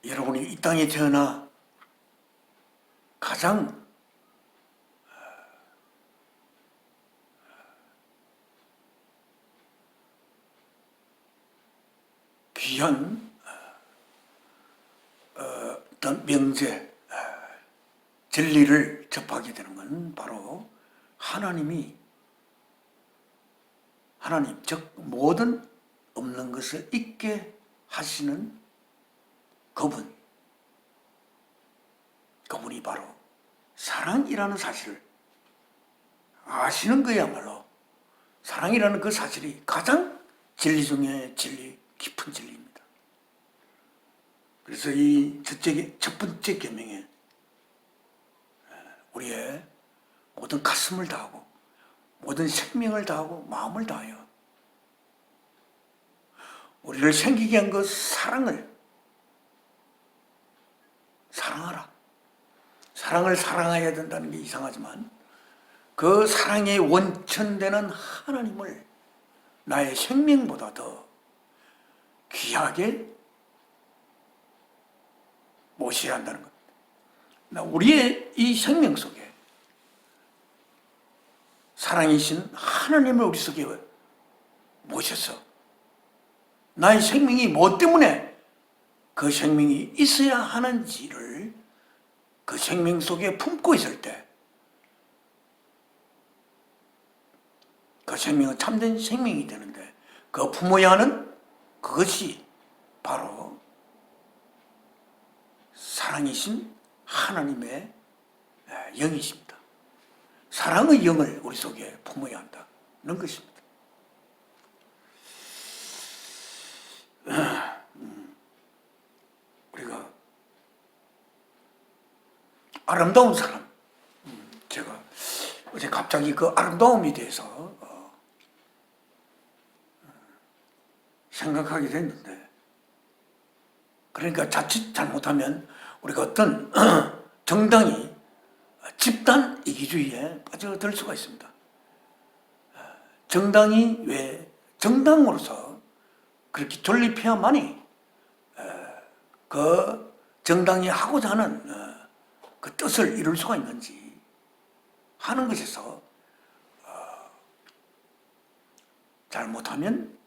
여러분이 이 땅에 태어나 가장 귀한 명제, 진리를 접하게 되는 건 바로 하나님, 즉 모든 없는 것을 있게 하시는 그분이 바로 사랑이라는 사실을 아시는 거야말로 사랑이라는 그 사실이 가장 진리 중에 진리, 깊은 진리입니다. 그래서 이 첫 번째 계명에 우리의 모든 가슴을 다하고 모든 생명을 다하고 마음을 다하여 우리를 생기게 한 그 사랑을 사랑하라. 사랑을 사랑해야 된다는 게 이상하지만 그 사랑의 원천되는 하나님을 나의 생명보다 더 귀하게 모셔야 한다는 겁니다. 우리의 이 생명 속에 사랑이신 하나님을 우리 속에 모셔서 나의 생명이 뭐 때문에 그 생명이 있어야 하는지를 그 생명 속에 품고 있을 때 그 생명은 참된 생명이 되는데 그 품어야 하는 그것이 바로 사랑이신 하나님의 영이십니다. 사랑의 영을 우리 속에 품어야 한다는 것입니다. 우리가 아름다운 사람, 제가 어제 갑자기 그 아름다움에 대해서 생각하게 됐는데, 그러니까 자칫 잘못하면 우리가 어떤 정당이 집단 이기주의에 빠져들 수가 있습니다. 정당이 왜 정당으로서 그렇게 존립해야만이 그 정당이 하고자 하는 그 뜻을 이룰 수가 있는지 하는 것에서 잘못하면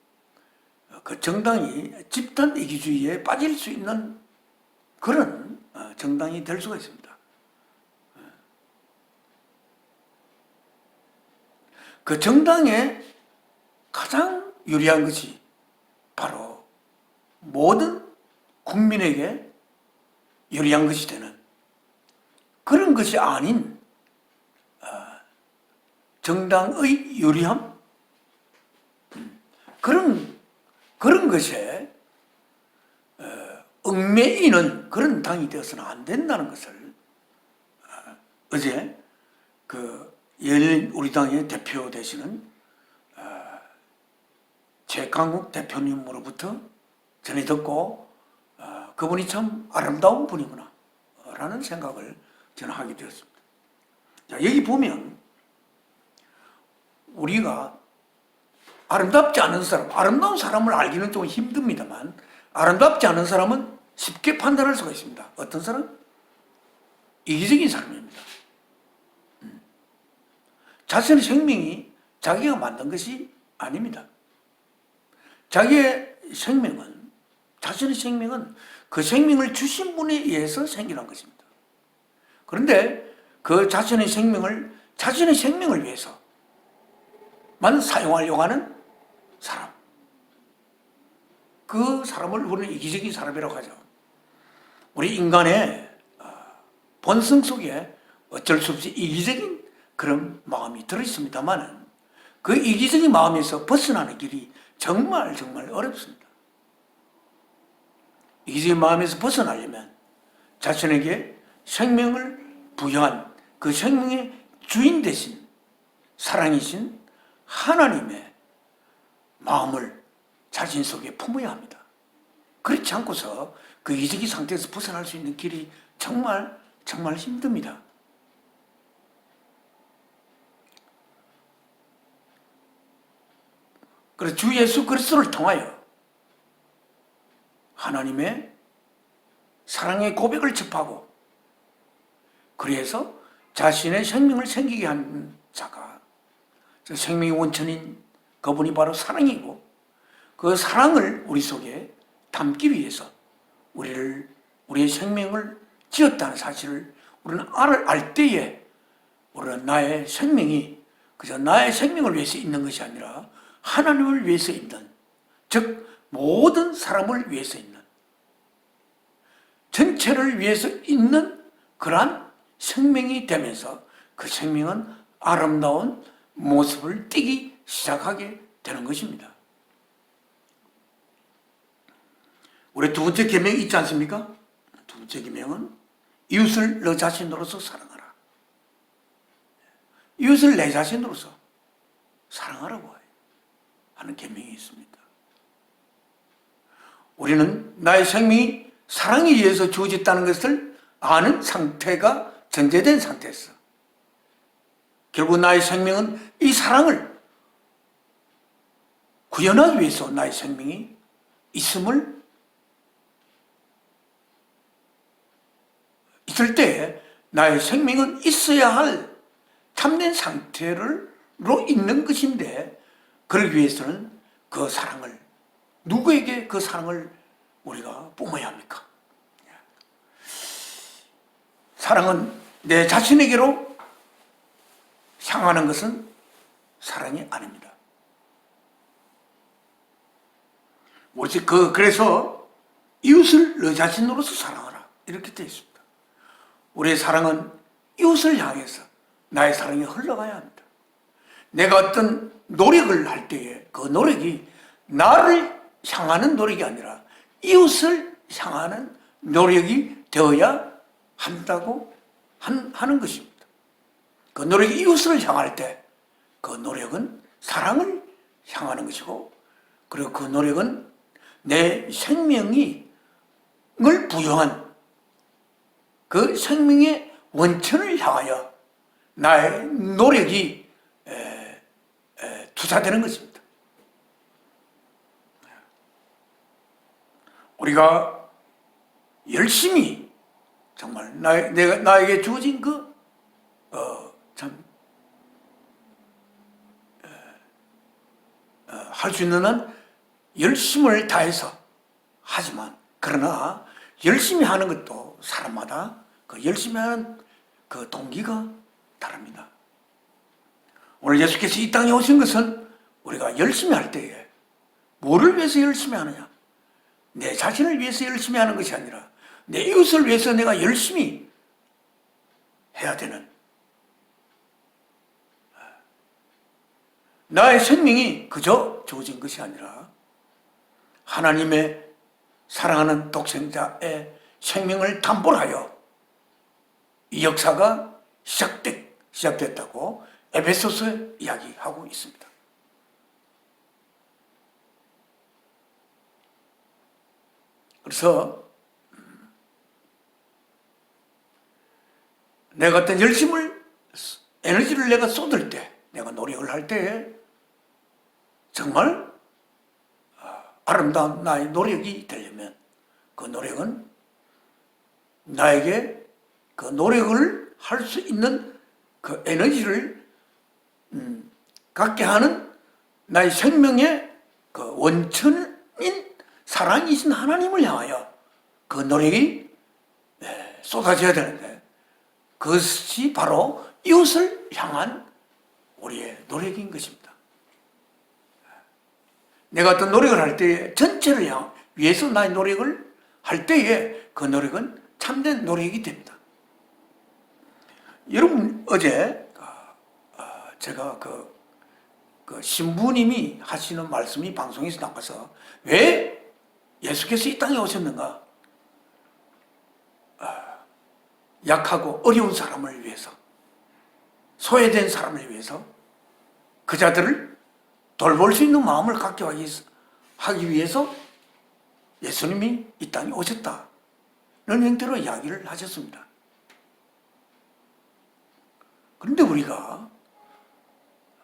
그 정당이 집단 이기주의에 빠질 수 있는 그런 정당이 될 수가 있습니다. 그 정당에 가장 유리한 것이 바로 모든 국민에게 유리한 것이 되는 그런 것이 아닌 정당의 유리함, 그런 것에 얽매이는 그런 당이 되어서는 안 된다는 것을 어제 그 열린 우리 당의 대표 되시는 최강욱 대표님으로부터 전해 듣고 그분이 참 아름다운 분이구나 라는 생각을 저는 하게 되었습니다. 자, 여기 보면 우리가 아름답지 않은 사람, 아름다운 사람을 알기는 좀 힘듭니다만 아름답지 않은 사람은 쉽게 판단할 수가 있습니다. 어떤 사람? 이기적인 사람입니다. 자신의 생명이 자기가 만든 것이 아닙니다. 자신의 생명은 그 생명을 주신 분에 의해서 생겨난 것입니다. 그런데 그 자신의 생명을 위해서만 사용하려고 하는 사람, 그 사람을 우리는 이기적인 사람이라고 하죠. 우리 인간의 본성 속에 어쩔 수 없이 이기적인 그런 마음이 들어있습니다만 그 이기적인 마음에서 벗어나는 길이 정말 어렵습니다. 이기적인 마음에서 벗어나려면 자신에게 생명을 부여한 그 생명의 주인 되신 사랑이신 하나님의 마음을 자신 속에 품어야 합니다. 그렇지 않고서 그 이기적인 상태에서 벗어날 수 있는 길이 정말 힘듭니다. 그래서 주 예수 그리스도를 통하여 하나님의 사랑의 고백을 접하고 그래서 자신의 생명을 생기게 한 자가 생명의 원천인 그분이 바로 사랑이고 그 사랑을 우리 속에 담기 위해서 우리의 생명을 지었다는 사실을 우리는 알 때에 우리는 나의 생명이 그저 나의 생명을 위해서 있는 것이 아니라 하나님을 위해서 있는, 즉 모든 사람을 위해서 있는, 전체를 위해서 있는 그러한 생명이 되면서 그 생명은 아름다운 모습을 띠기 시작하게 되는 것입니다. 우리 두 번째 계명이 있지 않습니까? 두 번째 계명은 이웃을 너 자신으로서 사랑하라. 이웃을 내 자신으로서 사랑하라고 하는 계명이 있습니다. 우리는 나의 생명이 사랑에 의해서 주어졌다는 것을 아는 상태가 전제된 상태에서 결국 나의 생명은 이 사랑을 구현하기 위해서 나의 생명이 있을 때 나의 생명은 있어야 할 참된 상태로 있는 것인데, 그러기 위해서는 그 사랑을, 누구에게 그 사랑을 우리가 뿜어야 합니까? 사랑은 내 자신에게로 향하는 것은 사랑이 아닙니다. 그래서 이웃을 너 자신으로서 사랑하라 이렇게 되어 있습니다. 우리의 사랑은 이웃을 향해서 나의 사랑이 흘러가야 합니다. 내가 어떤 노력을 할 때에 그 노력이 나를 향하는 노력이 아니라 이웃을 향하는 노력이 되어야 한다고 하는 것입니다. 그 노력이 이웃을 향할 때 그 노력은 사랑을 향하는 것이고, 그리고 그 노력은 내 생명을 부여한 그 생명의 원천을 향하여 나의 노력이 투자되는 것입니다. 우리가 열심히 정말 나에게 주어진 할 수 있는 한 열심을 다해서 하지만, 그러나 열심히 하는 것도 사람마다 그 열심히 하는 그 동기가 다릅니다. 오늘 예수께서 이 땅에 오신 것은 우리가 열심히 할 때에 뭐를 위해서 열심히 하느냐? 내 자신을 위해서 열심히 하는 것이 아니라 내 이웃을 위해서 내가 열심히 해야 되는, 나의 생명이 그저 주어진 것이 아니라 하나님의 사랑하는 독생자의 생명을 담보하여 이 역사가 시작됐다고 에베소서에 이야기하고 있습니다. 그래서 내가 어떤 에너지를 내가 쏟을 때, 내가 노력을 할 때 정말 아름다운 나의 노력이 되려면 그 노력은 나에게 그 노력을 할 수 있는 그 에너지를 갖게 하는 나의 생명의 그 원천인 사랑이신 하나님을 향하여 그 노력이 쏟아져야 되는데, 그것이 바로 이웃을 향한 우리의 노력인 것입니다. 내가 어떤 노력을 할 때에 전체를 위해서 나의 노력을 할 때에 그 노력은 참된 노력이 됩니다. 여러분, 어제 제가 그 신부님이 하시는 말씀이 방송에서 나와서 왜 예수께서 이 땅에 오셨는가? 약하고 어려운 사람을 위해서, 소외된 사람을 위해서, 그 자들을 돌볼 수 있는 마음을 갖게 하기 위해서 예수님이 이 땅에 오셨다는 형태로 이야기를 하셨습니다. 그런데 우리가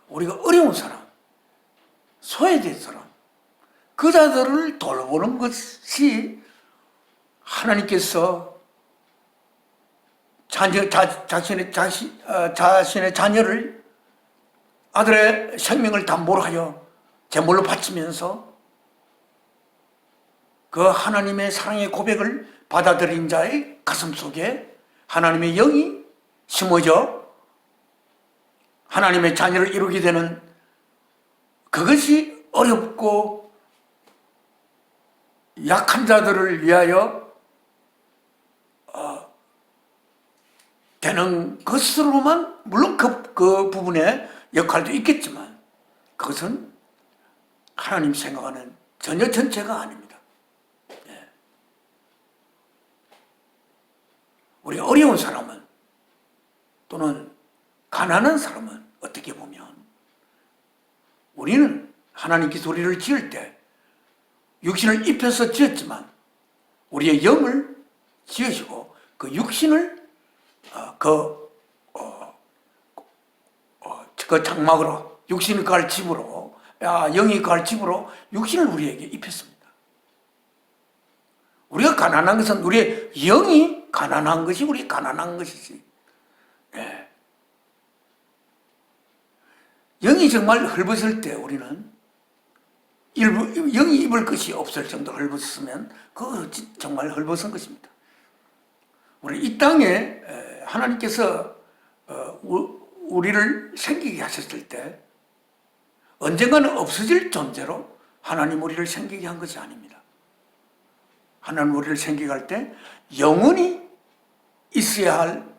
어려운 사람, 소외된 사람, 그 자들을 돌보는 것이 하나님께서 자신의 자녀를, 아들의 생명을 담보로 하여 제물로 바치면서 그 하나님의 사랑의 고백을 받아들인 자의 가슴 속에 하나님의 영이 심어져 하나님의 자녀를 이루게 되는 그것이 어렵고 약한 자들을 위하여 되는 것으로만 물론 그 부분에 역할도 있겠지만 그것은 하나님 생각하는 전혀 전체가 아닙니다. 우리 어려운 사람은 또는 가난한 사람은 어떻게 보면 우리는 하나님께서 우리를 지을 때 육신을 입혀서 지었지만 우리의 영을 지으시고 그 육신을 그 장막으로 육신이 갈 집으로 영이 갈 집으로 육신을 우리에게 입혔습니다. 우리가 가난한 것은 우리의 영이 가난한 것이 우리 가난한 것이지. 예. 영이 정말 헐벗을 때 우리는 영이 입을 것이 없을 정도로 헐벗으면 그거 정말 헐벗은 것입니다. 우리 이 땅에 하나님께서 우리를 생기게 하셨을 때 언젠가는 없어질 존재로 하나님 우리를 생기게 한 것이 아닙니다. 하나님 우리를 생기게 할 때 영원히 있어야 할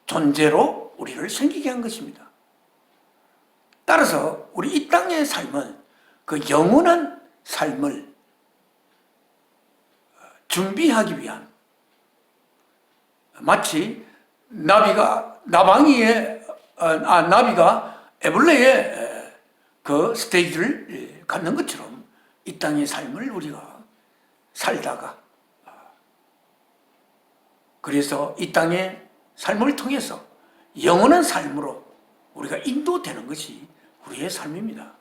존재로 우리를 생기게 한 것입니다. 따라서 우리 이 땅의 삶은 그 영원한 삶을 준비하기 위한 마치 나비가 애벌레의 그 스테이지를 갖는 것처럼 이 땅의 삶을 우리가 살다가 그래서 이 땅의 삶을 통해서 영원한 삶으로 우리가 인도되는 것이 우리의 삶입니다.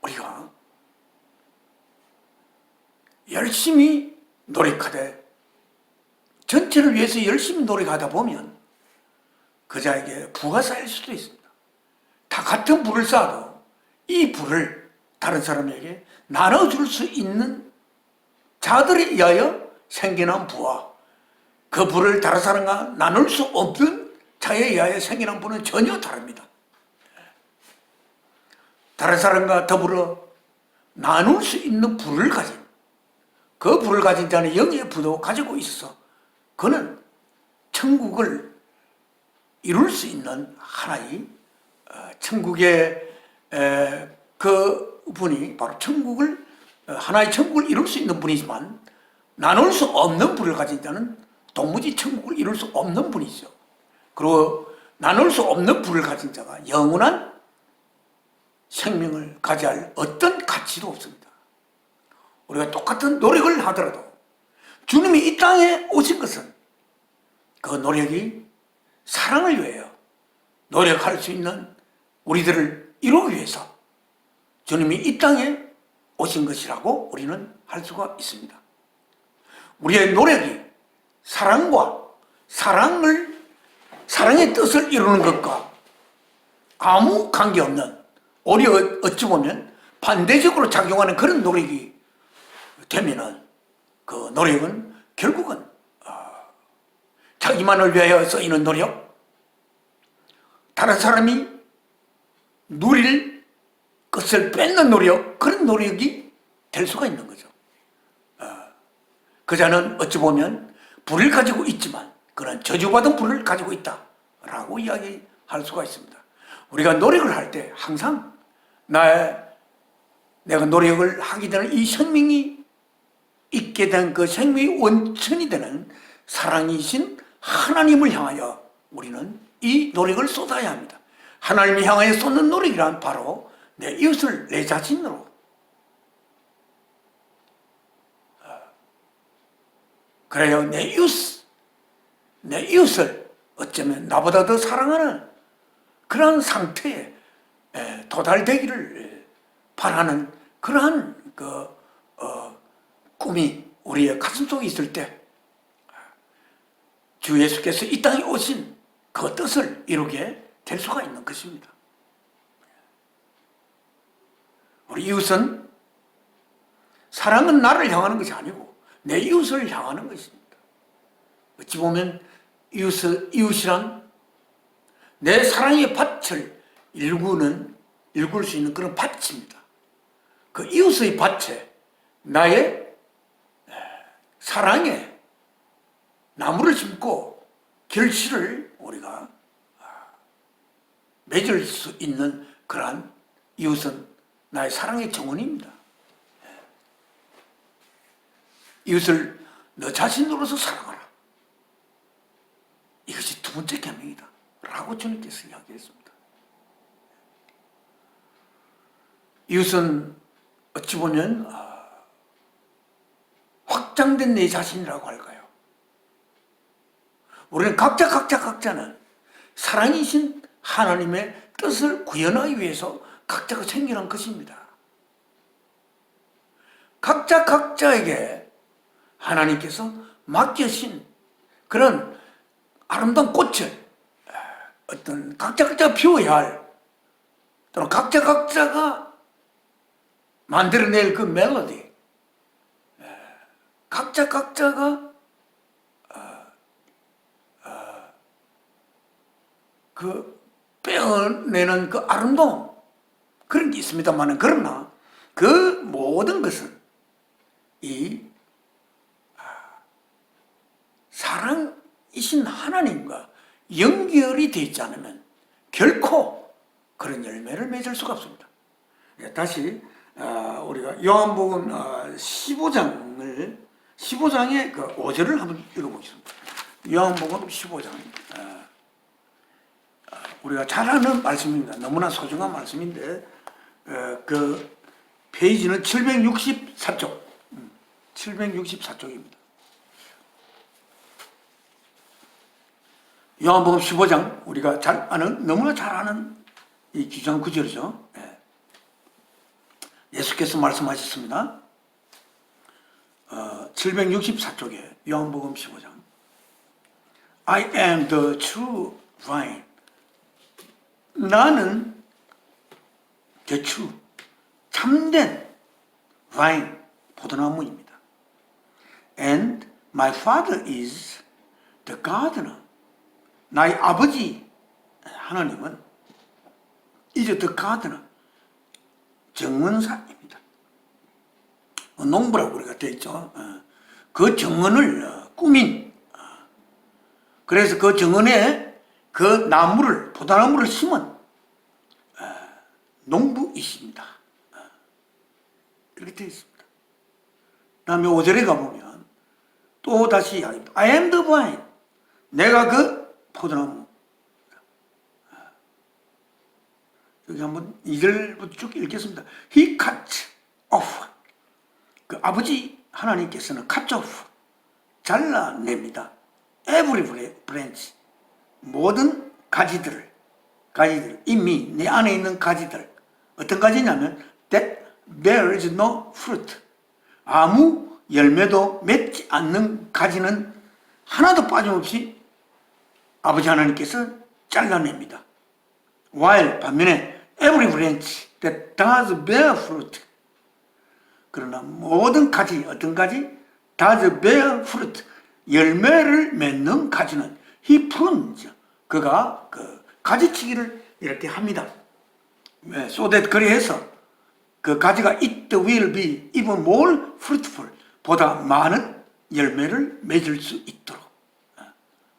우리가 열심히 노력하되 전체를 위해서 열심히 노력하다 보면 그자에게 부가 쌓일 수도 있습니다. 다 같은 불을 쌓아도 이 불을 다른 사람에게 나눠줄 수 있는 자들에 의하여 생겨난 부와 그 불을 다른 사람과 나눌 수 없는 자에 의하여 생겨난 부는 전혀 다릅니다. 다른 사람과 더불어 나눌 수 있는 불을 가진 그 불을 가진 자는 영의 부도 가지고 있어서 그는 천국을 이룰 수 있는 하나의 천국의 그 분이 바로 하나의 천국을 이룰 수 있는 분이지만 나눌 수 없는 불을 가진 자는 도무지 천국을 이룰 수 없는 분이죠. 그리고 나눌 수 없는 불을 가진 자가 영원한 생명을 가져야 어떤 가치도 없습니다. 우리가 똑같은 노력을 하더라도 주님이 이 땅에 오신 것은 그 노력이 사랑을 위하여 노력할 수 있는 우리들을 이루기 위해서 주님이 이 땅에 오신 것이라고 우리는 할 수가 있습니다. 우리의 노력이 사랑의 뜻을 이루는 것과 아무 관계없는 오히려 어찌 보면 반대적으로 작용하는 그런 노력이 되면은 그 노력은 결국은 자기만을 위하여 쓰이는 노력, 다른 사람이 누릴 것을 뺏는 노력, 그런 노력이 될 수가 있는 거죠. 그자는 어찌 보면 불을 가지고 있지만 그는 저주받은 불을 가지고 있다라고 이야기할 수가 있습니다. 우리가 노력을 할 때 항상 내가 노력을 하게 되는 이 생명이 있게 된 그 생명의 원천이 되는 사랑이신 하나님을 향하여 우리는 이 노력을 쏟아야 합니다. 하나님을 향하여 쏟는 노력이란 바로 내 이웃을 내 자신으로 그래요. 내 이웃을 어쩌면 나보다 더 사랑하는 그런 상태에 도달되기를 바라는 그러한 꿈이 우리의 가슴속에 있을 때 주 예수께서 이 땅에 오신 그 뜻을 이루게 될 수가 있는 것입니다. 우리 이웃은 사랑은 나를 향하는 것이 아니고 내 이웃을 향하는 것입니다. 어찌 보면 이웃이란 내 사랑의 밭을 일굴 수 있는 그런 밭입니다. 그 이웃의 밭에 나의 사랑의 나무를 심고 결실을 우리가 맺을 수 있는 그러한 이웃은 나의 사랑의 정원입니다. 이웃을 너 자신으로서 사랑하라. 이것이 두 번째 계명이다 라고 주님께서 이야기했습니다. 이웃은 어찌 보면 확장된 내 자신이라고 할까요? 우리는 각자는 사랑이신 하나님의 뜻을 구현하기 위해서 각자가 생겨난 것입니다. 각자에게 하나님께서 맡겨신 그런 아름다운 꽃을 어떤 각자가 피워야 할 또는 각자가 만들어낼 그 멜로디, 각자가 그 빼어내는 그 아름다움 그런 게 있습니다만 그러나 그 모든 것은 이 사랑이신 하나님과 연결이 되어 있지 않으면 결코 그런 열매를 맺을 수가 없습니다. 다시 우리가 요한복음 15장의 그 5절을 한번 읽어보겠습니다. 요한복음 15장 우리가 잘 아는 말씀입니다. 너무나 소중한 말씀인데 그 페이지는 764쪽 764쪽입니다. 요한복음 15장 우리가 잘 아는 너무나 잘 아는 이 귀중한 구절이죠. 예수께서 말씀하셨습니다. 764쪽에 요한복음 15장 I am the true vine. 나는 the true 참된 vine 포도나무입니다. And my father is the gardener. 나의 아버지 하나님은 is the gardener 정원사입니다. 농부라고 우리가 되어 있죠. 그 정원을 꾸민 그래서 그 정원에 그 나무를 포도나무를 심은 농부이십니다. 이렇게 되어 있습니다. 다음에 5절에 가보면 또 다시 I am the vine. 내가 그 포도나무. 여기 한번 2절부터 쭉 읽겠습니다. He cut off. 그 아버지 하나님께서는 cut off. 잘라냅니다. Every branch. 모든 가지들 이미 내 안에 있는 가지들 어떤 가지냐면 that bears no fruit. 아무 열매도 맺지 않는 가지는 하나도 빠짐없이 아버지 하나님께서 잘라냅니다. While 반면에 every branch that does bear fruit. 그러나 모든 가지 어떤 가지? does bear fruit. 열매를 맺는 가지는 he prunes. 그가 그 가지치기를 이렇게 합니다. So that 그래서 그 가지가 it will be even more fruitful. 보다 많은 열매를 맺을 수 있도록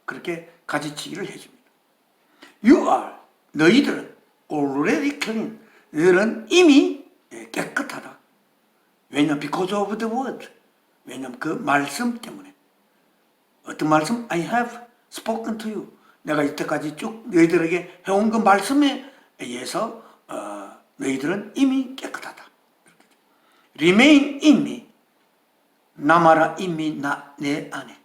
그렇게 가지치기를 해줍니다. You are 너희들은 already clean. 너희들은 이미 깨끗하다. 왜냐하면 because of the word. 왜냐하면 그 말씀 때문에. 어떤 말씀? I have spoken to you. 내가 이때까지 쭉 너희들에게 해온 그 말씀에 의해서 너희들은 이미 깨끗하다. Remain in me. 남아라 이미 내 안에.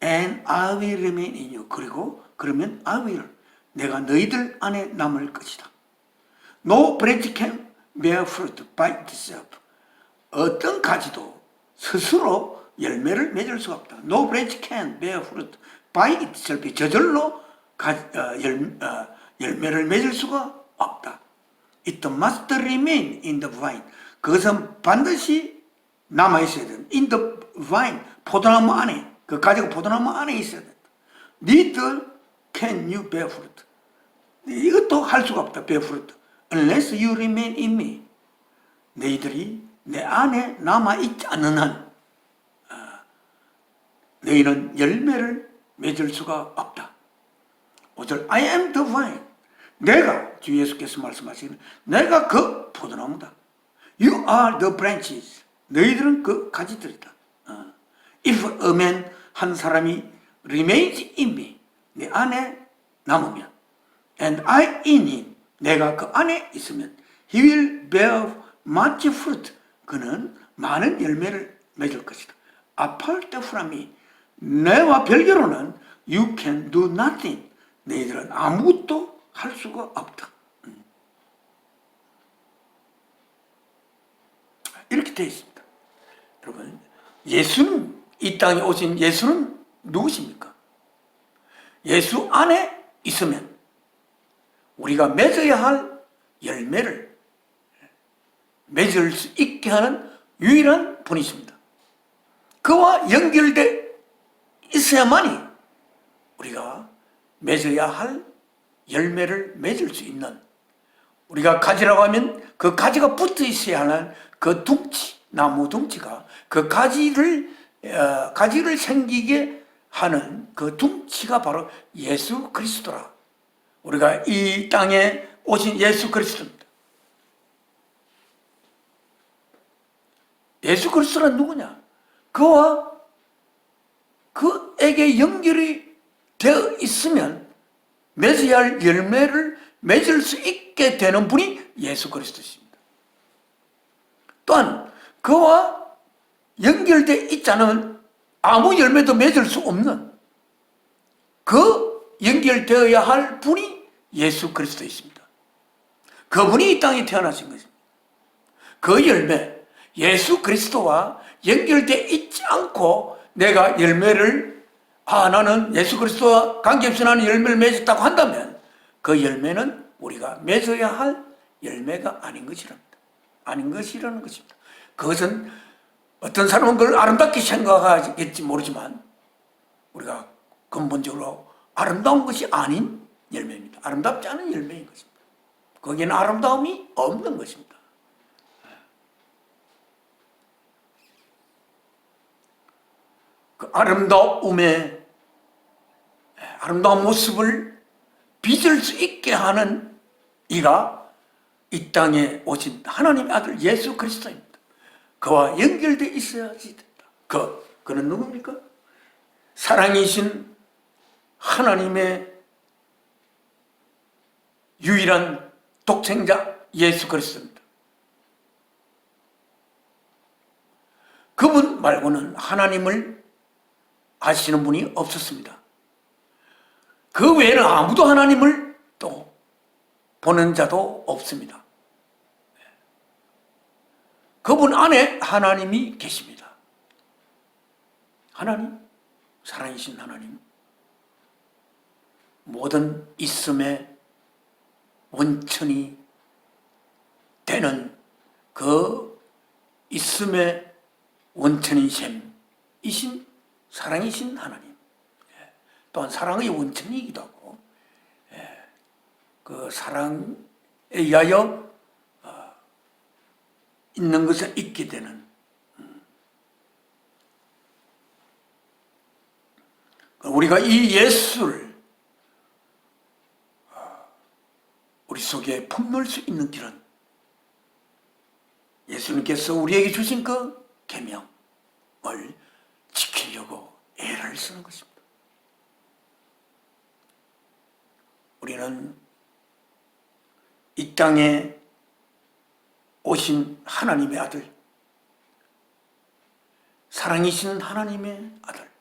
And I will remain in you. 그리고 그러면 I will. 내가 너희들 안에 남을 것이다. No branch can bear fruit by itself. 어떤 가지도 스스로 열매를 맺을 수가 없다. No branch can bear fruit by itself. 저절로 열매를 맺을 수가 없다. It must remain in the vine. 그것은 반드시 남아있어야 된다. In the vine, 포도나무 안에, 그 가지가 포도나무 안에 있어야 된다. Neither can you bear fruit. 이것도 할 수가 없다. bear fruit. Unless you remain in me. 너희들이 내 안에 남아있지 않는 한 너희는 열매를 맺을 수가 없다. 5절 I am the vine. 내가, 주 예수께서 말씀하시는 내가 그 포도나무다. You are the branches. 너희들은 그 가지들이다. If a man, 한 사람이 remains in me, 내 안에 남으면, and I in him, 내가 그 안에 있으면, he will bear much fruit. 그는 많은 열매를 맺을 것이다. Apart from me, 내와 별개로는 you can do nothing. 너희들은 아무것도 할 수가 없다. 이렇게 되어 있습니다. 여러분, 예수는, 이 땅에 오신 예수는 누구십니까? 예수 안에 있으면 우리가 맺어야 할 열매를 맺을 수 있게 하는 유일한 분이십니다. 그와 연결되어 있어야만이 우리가 맺어야 할 열매를 맺을 수 있는, 우리가 가지라고 하면 그 가지가 붙어 있어야 하는 그 둥치, 나무 둥치가 그 가지를 생기게 하는 그 둥치가 바로 예수 그리스도라. 우리가 이 땅에 오신 예수 그리스도입니다. 예수 그리스도는 누구냐? 그와 그에게 연결이 되어 있으면 맺어야 할 열매를 맺을 수 있게 되는 분이 예수 그리스도십니다. 또한 그와 연결되어 있지 않으면 아무 열매도 맺을 수 없는 그 연결되어야 할 분이 예수 그리스도이십니다. 그분이 이 땅에 태어나신 것입니다. 그 열매, 예수 그리스도와 연결되어 있지 않고 내가 열매를, 나는 예수 그리스도와 관계없이 나는 열매를 맺었다고 한다면 그 열매는 우리가 맺어야 할 열매가 아닌 것이랍니다. 아닌 것이라는 것입니다. 그것은 어떤 사람은 그걸 아름답게 생각하겠지 모르지만 우리가 근본적으로 아름다운 것이 아닌 열매입니다. 아름답지 않은 열매인 것입니다. 거기에는 아름다움이 없는 것입니다. 그 아름다운 모습을 빚을 수 있게 하는 이가 이 땅에 오신 하나님의 아들 예수 그리스도입니다. 그와 연결되어 있어야지 된다. 그는 누굽니까? 사랑이신 하나님의 유일한 독생자 예수 그리스도입니다. 그분 말고는 하나님을 아시는 분이 없었습니다. 그 외에는 아무도 하나님을 또 보는 자도 없습니다. 그분 안에 하나님이 계십니다. 하나님, 살아계신 하나님, 모든 있음의 원천이 되는 그 있음의 원천인 셈이신 사랑이신 하나님, 또한 사랑의 원천이기도 하고 그 사랑에 의하여 있는 것을 잊게 되는, 우리가 이 예수를 우리 속에 품을 수 있는 길은 예수님께서 우리에게 주신 그 계명을 지키려고 애를 쓰는 것입니다. 우리는 이 땅에 오신 하나님의 아들, 사랑이신 하나님의 아들,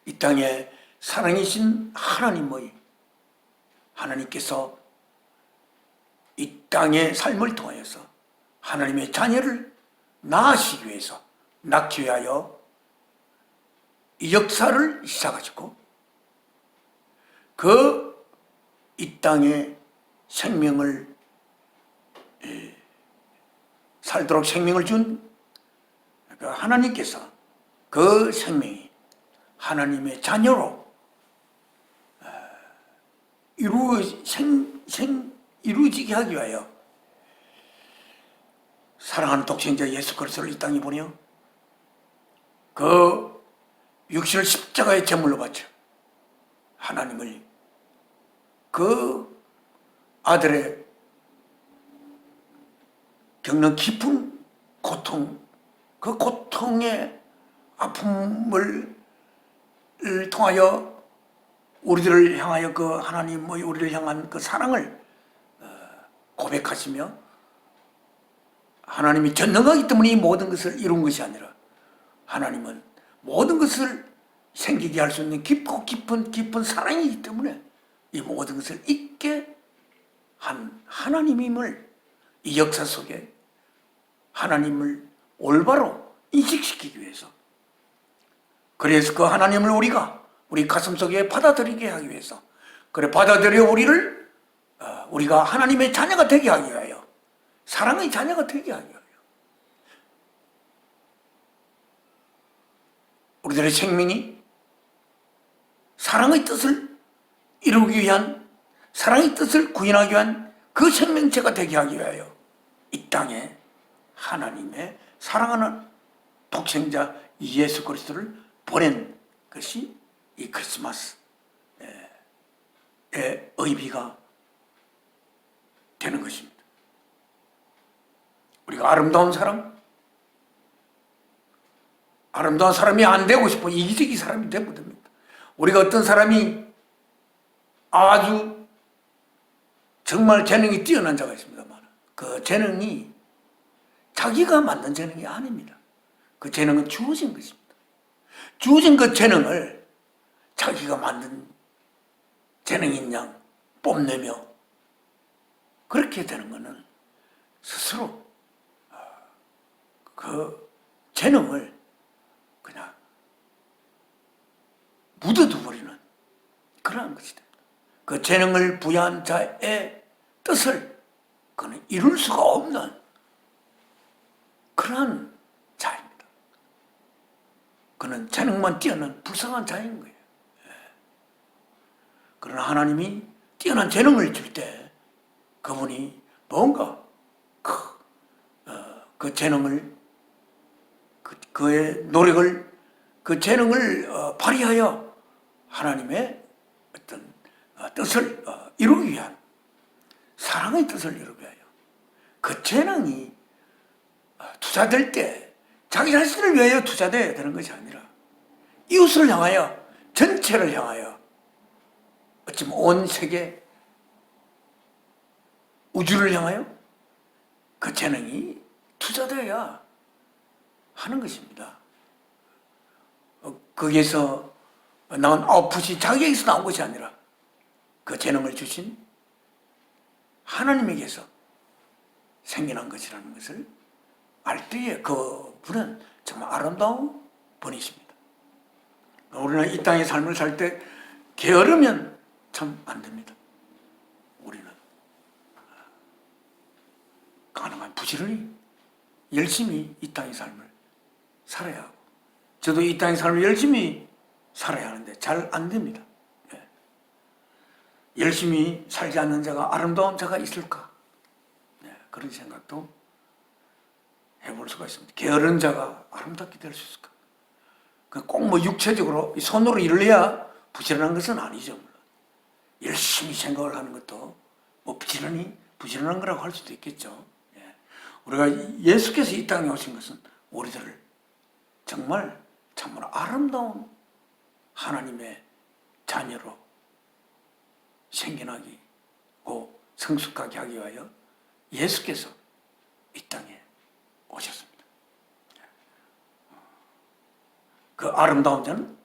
이 땅에 사랑이신 하나님께서 이 땅의 삶을 통하여서 하나님의 자녀를 낳으시기 위해서, 낳기 위하여 이 역사를 시작하시고 그 이 땅의 생명을 살도록 생명을 준 그 하나님께서 그 생명이 하나님의 자녀로 이루어지게 하기 위하여 사랑하는 독생자 예수 그리스도를 이 땅에 보내어 그 육신을 십자가의 제물로 바쳐 하나님을 그 아들의 겪는 깊은 고통, 그 고통의 아픔을 통하여 우리들을 향하여 그 하나님의 우리를 향한 그 사랑을 고백하시며 하나님이 전능하기 때문에 이 모든 것을 이룬 것이 아니라 하나님은 모든 것을 생기게 할 수 있는 깊고 깊은 사랑이기 때문에 이 모든 것을 있게 한 하나님임을 이 역사 속에 하나님을 올바로 인식시키기 위해서, 그래서 그 하나님을 우리 가슴 속에 받아들이게 하기 위해서, 그래 받아들여 우리가 하나님의 자녀가 되게 하기 위하여, 사랑의 자녀가 되게 하기 위하여 우리들의 생명이 사랑의 뜻을 이루기 위한, 사랑의 뜻을 구현하기 위한 그 생명체가 되게 하기 위하여 이 땅에 하나님의 사랑하는 독생자 예수 그리스도를 보낸 것이 이 크리스마스의 의미가 되는 것입니다. 우리가 아름다운 사람이 안 되고 싶어 이기적인 사람이 되면 됩니다. 우리가 어떤 사람이 아주 정말 재능이 뛰어난 자가 있습니다만 그 재능이 자기가 만든 재능이 아닙니다. 그 재능은 주어진 것입니다. 주어진 그 재능을 자기가 만든 재능인 양 뽐내며 그렇게 되는 것은 스스로 그 재능을 그냥 묻어두버리는 그러한 것이 됩니다. 그 재능을 부여한 자의 뜻을 그는 이룰 수가 없는 그러한 자입니다. 그는 재능만 뛰어난 불쌍한 자인 거예요. 그러나 하나님이 뛰어난 재능을 줄 때 그분이 뭔가 그 재능을 그의 노력을 그 재능을 발휘하여 하나님의 어떤 뜻을 이루기 위한 사랑의 뜻을 이루기 위하여 그 재능이 투자될 때 자기 자신을 위하여 투자돼야 되는 것이 아니라 이웃을 향하여 전체를 향하여 어쩌면 온 세계 우주를 향하여 그 재능이 투자되어야 하는 것입니다. 거기에서 나온 아웃풋이 자기에게서 나온 것이 아니라 그 재능을 주신 하나님에게서 생겨난 것이라는 것을 알 때에 그 분은 정말 아름다운 분이십니다. 우리는 이 땅의 삶을 살 때 게으르면 참 안 됩니다. 우리는 가능한 부지런히 열심히 이 땅의 삶을 살아야 하고 저도 이 땅의 삶을 열심히 살아야 하는데 잘 안 됩니다. 열심히 살지 않는 자가 아름다운 자가 있을까? 그런 생각도 해볼 수가 있습니다. 게으른 자가 아름답게 될 수 있을까? 꼭 뭐 육체적으로 손으로 일을 해야 부지런한 것은 아니죠. 물론. 열심히 생각을 하는 것도 뭐 부지런한 거라고 할 수도 있겠죠. 우리가 예수께서 이 땅에 오신 것은 우리들을 정말 참으로 아름다운 하나님의 자녀로 생겨나고 성숙하게 하기 위하여 예수께서 이 땅에 오셨습니다. 그 아름다운 자는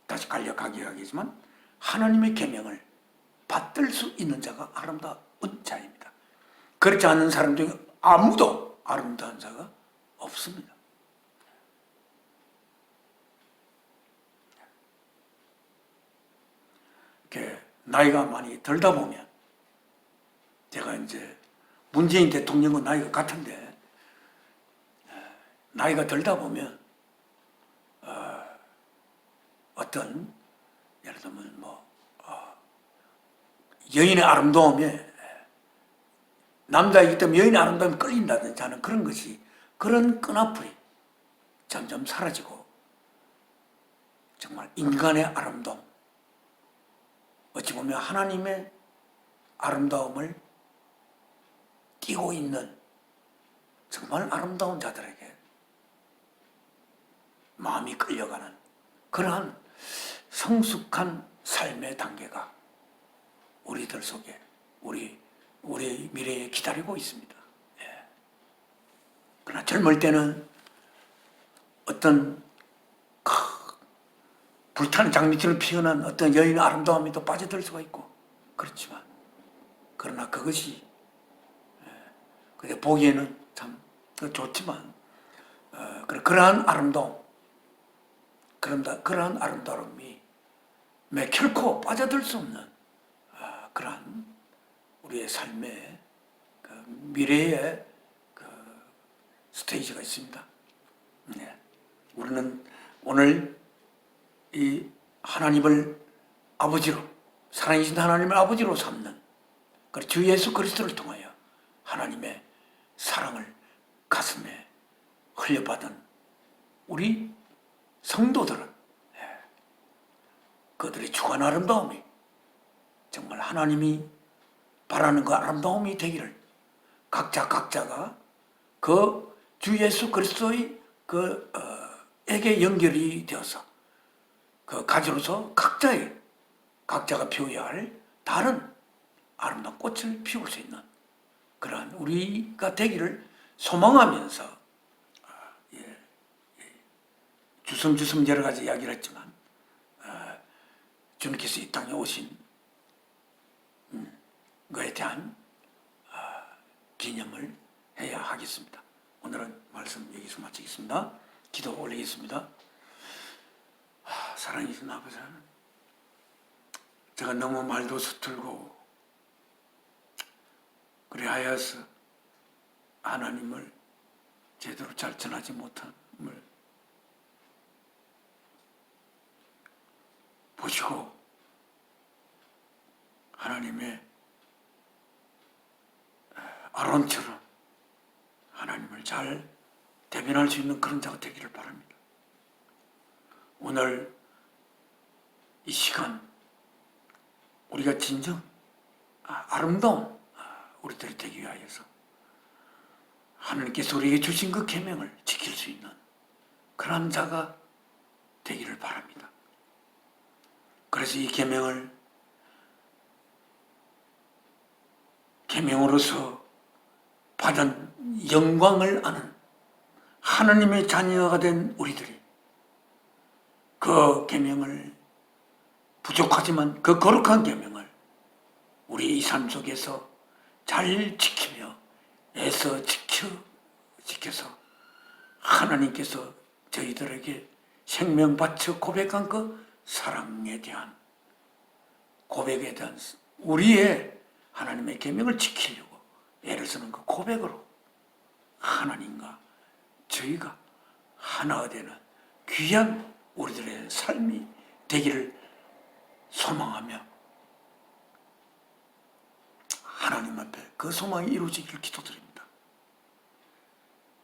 다시 간략하게 이야기하지만 하나님의 계명을 받들 수 있는 자가 아름다운 자입니다. 그렇지 않은 사람 중에 아무도 아름다운 자가 없습니다. 이렇게 나이가 많이 들다 보면 제가 이제 문재인 대통령과 나이가 같은데 나이가 들다 보면 어떤 예를 들면 여인의 아름다움에 남자이기 때문에 여인의 아름다움에 끌린다든지 하는 그런 것이 그런 끈앞풀이 점점 사라지고 정말 인간의 아름다움 어찌 보면 하나님의 아름다움을 띄고 있는 정말 아름다운 자들에게 마음이 끌려가는 그러한 성숙한 삶의 단계가 우리들 속에 우리 미래에 기다리고 있습니다. 예. 그러나 젊을 때는 어떤 불타는 장미처럼 피어난 어떤 여인의 아름다움에 또 빠져들 수가 있고 그렇지만 그러나 그것이 근데 보기에는 참 좋지만 그러한 아름다움 그러한 아름다움이 결코 빠져들 수 없는 그러한 우리의 삶의 미래의 스테이지가 있습니다. 네. 우리는 오늘 이 하나님을 아버지로 살아계신 하나님을 아버지로 삼는 주 예수 그리스도를 통하여 하나님의 사랑을 가슴에 흘려받은 우리 성도들은 그들의 주관 아름다움이 정말 하나님이 바라는 그 아름다움이 되기를 각자가 그 주 예수 그리스도의 에게 연결이 되어서 그 가지로서 각자가 피워야 할 다른 아름다운 꽃을 피울 수 있는 그러한 우리가 되기를 소망하면서 주섬주섬 여러 가지 이야기를 했지만 주님께서 이 땅에 오신 그에 대한 기념을 해야 하겠습니다. 오늘은 말씀 여기서 마치겠습니다. 기도 올리겠습니다. 사랑하신 아버지, 제가 너무 말도 서툴고 그리하여서 하나님을 제대로 잘 전하지 못함을 보시고 하나님의 아론처럼 하나님을 잘 대변할 수 있는 그런 자가 되기를 바랍니다. 오늘 이 시간 우리가 진정 아름다운 우리들이 되기 위하여서 하나님께서 우리에게 주신 그 계명을 지킬 수 있는 그런 자가 되기를 바랍니다. 그래서 이 계명으로서 받은 영광을 아는 하나님의 자녀가 된 우리들이 그 계명을 부족하지만 그 거룩한 계명을 우리 이 삶 속에서 잘 지키며 애써 지켜서 하나님께서 저희들에게 생명 바쳐 고백한 그 사랑에 대한 고백에 대한 우리의 하나님의 계명을 지키려고 애를 쓰는 그 고백으로 하나님과 저희가 하나가 되는 귀한 우리들의 삶이 되기를 소망하며 하나님 앞에 그 소망이 이루어지기를 기도드립니다.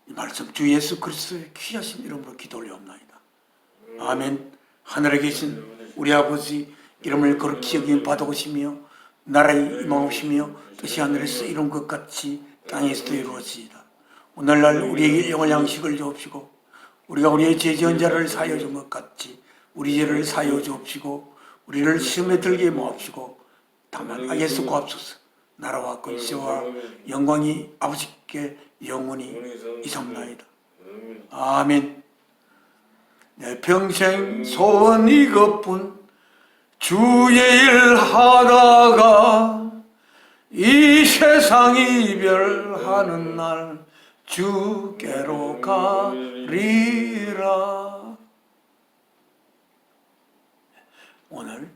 이 말씀 주 예수 그리스도의 귀하신 이름으로 기도 올려옵나이다. 아멘. 하늘에 계신 우리 아버지 이름을 거룩히 여김 받아오시며 나라의 임하옵시며 뜻이 하늘에서 이룬 것 같이 땅에서도 이루어지이다. 오늘날 우리에게 영원한 양식을 주옵시고 우리가 우리의 죄 지은 자를 사하여 준 것 같이 우리 죄를 사하여 주옵시고 우리를 시험에 들게 마옵시고 다만 악에서 구하옵소서. 나라와 권세와 영광이 아버지께 영원히 이상나이다. 아멘. 내 평생 소원 이것뿐 주의 일 하다가 이 세상 이별하는 날 주께로 가리라. 오늘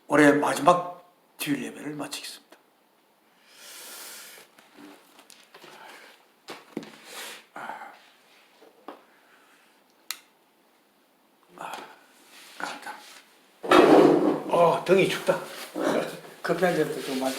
올해 마지막 주일 예배를 마치겠습니다. 등이 춥다. 커피 한 잔 더 좀 마시.